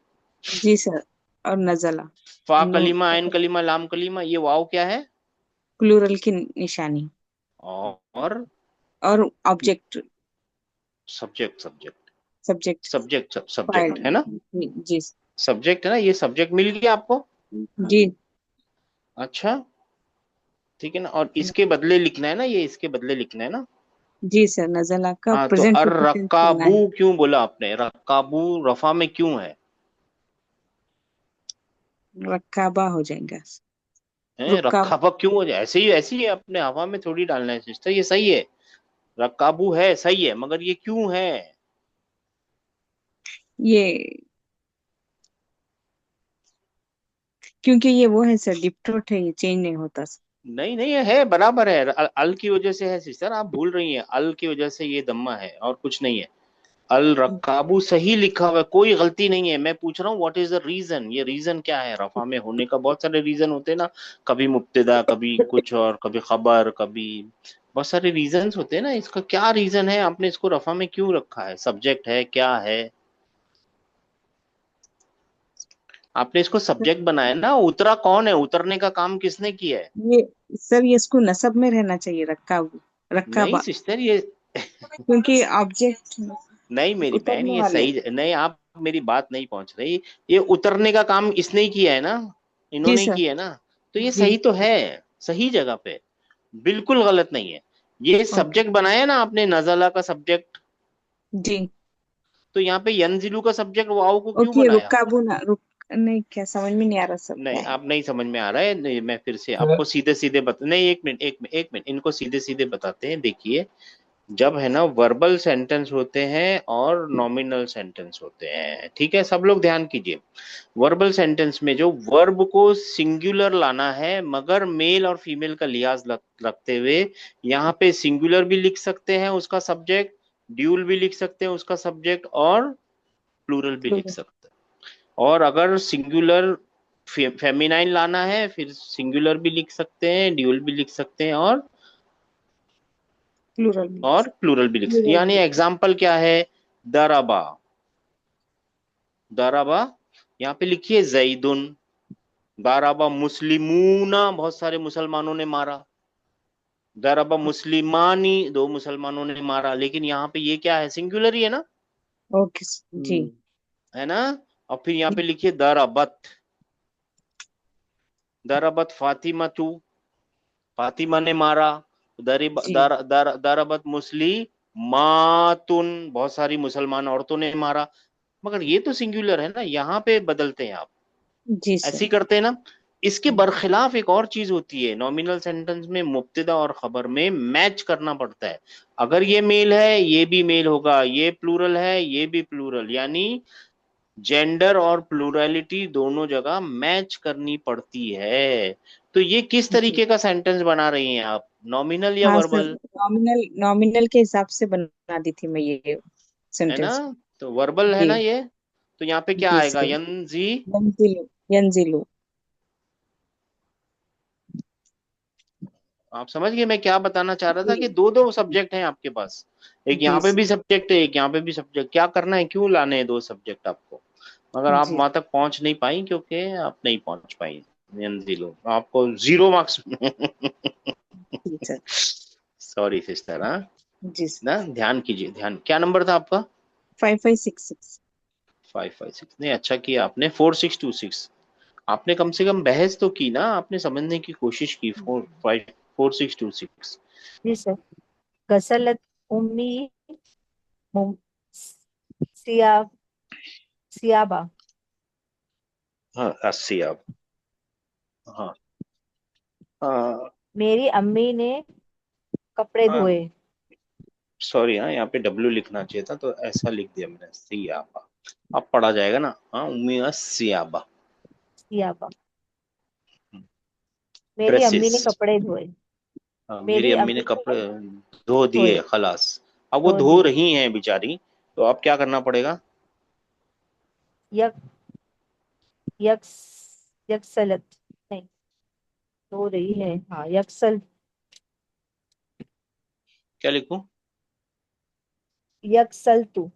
जी सर। और नजला फा नून कलीमा, ऐन कलीमा, लाम कलीमा, ये वाव क्या है? प्लूरल की निशानी और object subject subject subject subject file. Subject है ना। जी सब्जेक्ट है ना, ये सब्जेक्ट मिल गया आपको। जी अच्छा ठीक है ना। और इसके बदले लिखना है ना, ये इसके बदले लिखना है ना। जी सर। नजला का हाँ, तो प्रेजेंट अर परफेक्ट टेंस करना रक्काबू है। क्यों बोला आपने? रक्काबू रफा में क्यों है? रक्काबा हो जाएगा। रुक्काबा रक्काबा क्यों हो जाए? ऐसे ही अपने हवा में थोड़ी डालना है सिस्टर। ये सही है, रक्काबू है सही है, मगर ये क्यों है? ये क्योंकि ये वो है सर, डिप्टोट है, ये चेंज नहीं होता सर। नहीं नहीं, ये है बराबर है। अल की वजह से है सिस्टर, आप भूल रही हैं। अल की वजह से ये दम्मा है और कुछ नहीं है। अल रक्काबू सही लिखा हुआ है, कोई गलती नहीं है। मैं पूछ रहा हूँ व्हाट इज द रीजन? ये रीजन क्या है? रफा में होने का बहुत सारे रीजन होते हैं ना। कभी मुब्तदा, कभी कुछ और, कभी खबर, कभी बहुत सारे रीजंस होते हैं ना। इसका क्या रीजन है? आपने इसको रफा में क्यों रखा है? सब्जेक्ट है क्या है? आपने इसको सब्जेक्ट बनाया ना। उतरा कौन है? उतरने का काम किसने किया है? ये सर, ये इसको नसब में रहना चाहिए, नहीं रक्काबा, सिस्टर, ये क्योंकि ऑब्जेक्ट नहीं मेरी बहन, उतरने ये वाले। सही नहीं। आप मेरी बात नहीं पहुंच रही। ये उतरने का काम इसने ही किया है ना, जी इन्होंने ही सर। किया है ना। तो ये जी सही तो है, सही जगह पे, बिल्कुल गलत नहीं है। ये ओके। सब्जेक्ट बनाया ना आपने, नजला का सब्जेक्ट। जी तो यहाँ पे यंजिलू का सब्जेक्ट वाओ को क्यों ओके। बनाया? रुक्काबू ना नहीं, क्या समझ में नहीं आ रहा सर, क्या नहीं, है? आप नहीं समझ में आ रहा है। नहीं, मैं फिर से आपको सीधे सीधे नहीं, एक मिनट इनको सीधे सीधे बताते हैं। देखिए, जब है ना वर्बल सेंटेंस होते हैं और नॉमिनल सेंटेंस होते हैं, ठीक है। सब लोग ध्यान कीजिए। वर्बल सेंटेंस में जो वर्ब को सिंगुलर लाना है, मगर मेल और फीमेल का लिहाज रखते हुए, यहाँ पे सिंगुलर भी लिख सकते हैं उसका सब्जेक्ट, ड्यूल भी लिख सकते हैं उसका सब्जेक्ट, और प्लूरल भी लिख प्लूरल सकते हैं। और अगर सिंगुलर फेमिनाइन लाना है, फिर सिंगुलर भी लिख सकते हैं, ड्यूल भी लिख सकते हैं, प्लूरल और प्लूरल भी लिख सकते हैं। प्लूरल यानी एग्जाम्पल क्या है? दराबा, दराबा यहाँ पे लिखिए जैदुन। दराबा मुस्लिमूना, बहुत सारे मुसलमानों ने मारा। दराबा मुस्लिमानी, दो मुसलमानों ने मारा। लेकिन यहाँ पे ये क्या है? सिंगुलर ही है ना, ओके जी। है ना। और फिर यहाँ पे लिखिए दराबत, दराबत फातिमा तू, फातिमा ने मारा। जी दराबत मुस्लिमातुन, बहुत सारी मुसलमान औरतों ने मारा। मगर ये तो सिंगुलर है ना, यहाँ पे बदलते हैं आप, जी ऐसे सर। ही करते हैं ना। इसके बरखिलाफ एक और चीज होती है, नॉमिनल सेंटेंस में मुब्तदा और खबर में मैच करना पड़ता है। अगर ये मेल है, ये भी मेल होगा, ये प्लूरल है, ये भी प्लूरल, यानी जेंडर और प्लूरलिटी दोनों जगह मैच करनी पड़ती है। तो ये किस जी तरीके का सेंटेंस बना रही हैं आप? नॉमिनल या हाँ सर, वर्बल? नॉमिनल के हिसाब से बना दी थी मैं ये है ना, सेंटेंस। तो वर्बल है जी ना ये। तो यहाँ पे क्या जी आएगा? सर। यंजी। यंजिलू यंजिलू आप समझ गए मैं क्या बताना चाह रहा था? जी कि दो दो सब्जेक्ट हैं आपके पास, एक जी यहाँ पे सर। भी सब्जेक्ट है, एक यहाँ पे भी सब्जेक्ट। क्या करना है? क्यों लाने हैं दो सब्जेक्ट आपको? मगर आप जी वहां तक पहुंच नहीं पाई, क्योंकि आप नहीं पहुंच पाई। लो आपको 0 मार्क्स। जी सर। Sorry sister. हाँ जी सर। ना, ध्यान कीजिए, ध्यान। क्या नंबर था आपका? 5566। 556 नहीं, अच्छा किया आपने। 4626, आपने कम से कम बहस तो की ना, आपने समझने की कोशिश की। 4626। जी सर। गसलत उम्मी मुम- सिया सियाबा। हाँ 80 आप। हाँ हाँ मेरी अम्मी ने कपड़े धोए। सॉरी, हाँ यहाँ पे डब्ल्यू लिखना चाहिए था, तो ऐसा लिख दिया मैंने, सियाबा। अब पढ़ा जाएगा ना। हाँ, उम्मी सियाबा। सियाबा। मेरी अम्मी ने ड्रेसेस। कपड़े धोए। हाँ, मेरी मेरी अम्मी ने अम्मी कपड़े ने धो दिए, धोए, खलास। अब वो धो धो दिए। रही हैं बेचारी, तो अब क्या करना पड़ेगा? यक यक्स यक्सलत, नहीं, धो रही है, हाँ, यक्सल क्या लिखूं? यक्सलतु।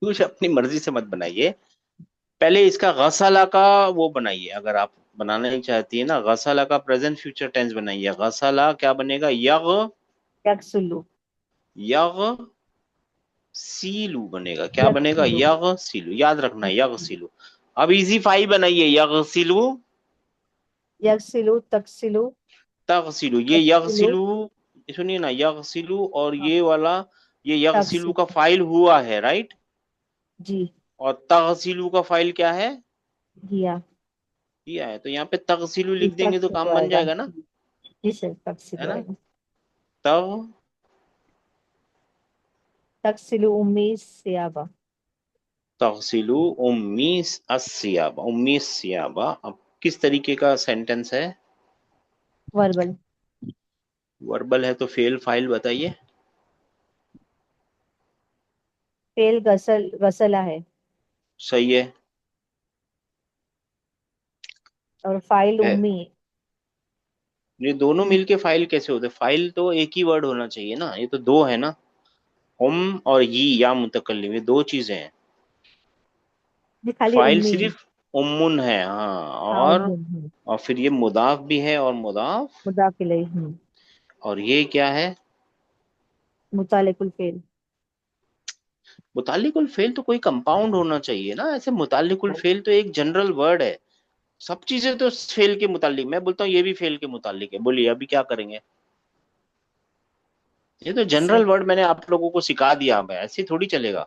कुछ अपनी मर्जी से मत बनाइए, पहले इसका गसला का वो बनाइए। अगर आप बनाना नहीं चाहती है ना, गसला का प्रेजेंट फ्यूचर टेंस बनाइए। गसला क्या बनेगा? यक्सुलु, यग सीलू बनेगा। क्या बनेगा? यक्सुलु, यग सीलू। याद रखना, यग सीलू। अब इजी फाई बनाइए। यग सीलू, यक्सिलु, तक्सिलु, तग सीलू। ये यग तक्सिलु, सीलू, सुनिए ना, यग सीलू और ये वाला, ये यग सीलू का तक्सिलु, फाइल हुआ है, राइट? जी, और तगसीलू का फाइल क्या है? दिया, किया है। तो यहाँ पे तगसीलू जी, लिख देंगे तो तक्सिलु काम बन आएगा, जाएगा ना, जी सर, है तक्सिलु ना? आएगा। तग तक्सिलु उम्मी सियाबा, तगसीलू उम्मी अस्सियाबा, उम्मी सियाबा। अब किस तरीके का सेंटेंस है? वर्बल, वर्बल है तो फेल फाइल बताइए। फेल गसला है, सही है। और फाइल उम्मी। ये दोनों मिलके फाइल कैसे होते? फाइल तो एक ही वर्ड होना चाहिए ना, ये तो दो है ना। उम और यी या मुतकल्लिम, ये दो चीजें हैं। ये खाली फाइल उम्मी है। सिर्फ उम्मुन है, हाँ। हाँ, उम्मी, और फिर ये मुदाफ भी है और मुदाफ, मुदाफ इलैही, और ये क्या है? मुतालिकुल फेल। मुतालिकुल फेल तो कोई कंपाउंड होना चाहिए ना, ऐसे मुतालिकुल फेल तो एक जनरल वर्ड है। सब चीजें तो फेल के मुतालिक, मैं बोलता हूँ ये भी फेल के मुतालिक है। बोलिए अभी क्या करेंगे? ये तो जनरल वर्ड मैंने आप लोगों को सिखा दिया, अब ऐसे थोड़ी चलेगा।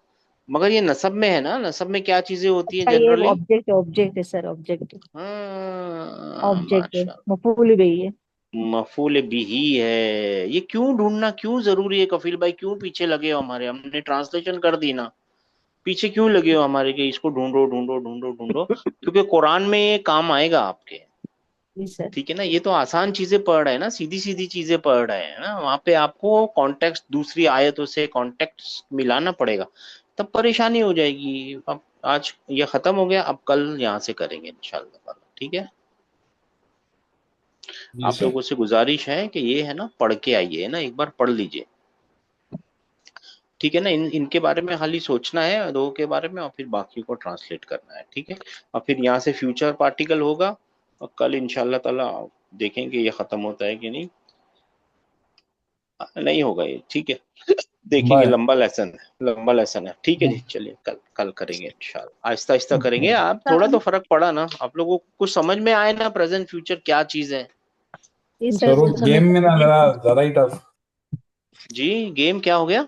मगर ये नसब में है ना, नसब में क्या चीजें होती हैं अच्छा, ये जनरली? ऑब्जेक्ट है सर, ऑब्जेक्ट, हाँ, ऑब्जेक्ट है, माशा, मफूल बिही है। मफूल बिही है। ये क्यों ढूंढना क्यों जरूरी है कफील भाई? क्यों पीछे लगे हो हमारे? हमने ट्रांसलेशन कर दी ना, पीछे क्यों लगे हो हमारे कि इसको ढूंढो ढूंढो ढूंढो ढूंढो? क्योंकि कुरान में ये काम आएगा आपके, जी सर। ठीक है ना? ये तो आसान चीजें पढ़ रहे हैं ना, सीधी सीधी चीजें पढ़ रहे हैं ना, वहां पे आपको कॉन्टेक्स्ट, दूसरी आयतों से कॉन्टेक्स्ट मिलाना पड़ेगा, तब परेशानी हो जाएगी। अब आज ये खत्म हो गया, अब कल यहाँ से करेंगे इंशाल्लाह, ठीक है? जी आप सर। लोगों से गुजारिश है कि ये है ना, पढ़ के आइए ना, एक बार पढ़ लीजिए, ठीक है ना? इनके बारे में खाली सोचना है, दो के बारे में, और फिर बाकी को ट्रांसलेट करना है, ठीक है? और फिर यहाँ से फ्यूचर पार्टिकल होगा, और कल इंशाल्लाह ताला देखेंगे ये खत्म होता है कि नहीं। नहीं होगा ये, ठीक है? देखेंगे, बाय। लंबा लेसन है, लंबा लेसन है, ठीक है जी। चलिए कल कल करेंगे इंशाल्लाह, आहिस्ता आहिस्ता करेंगे। आप थोड़ा तो फर्क पड़ा ना, आप लोगों को कुछ समझ में आए ना, प्रेजेंट फ्यूचर क्या चीज है? जी सर, जरूर, कुछ समझ गेम में ना जरा ज्यादा ही टफ। जी, गेम क्या हो गया?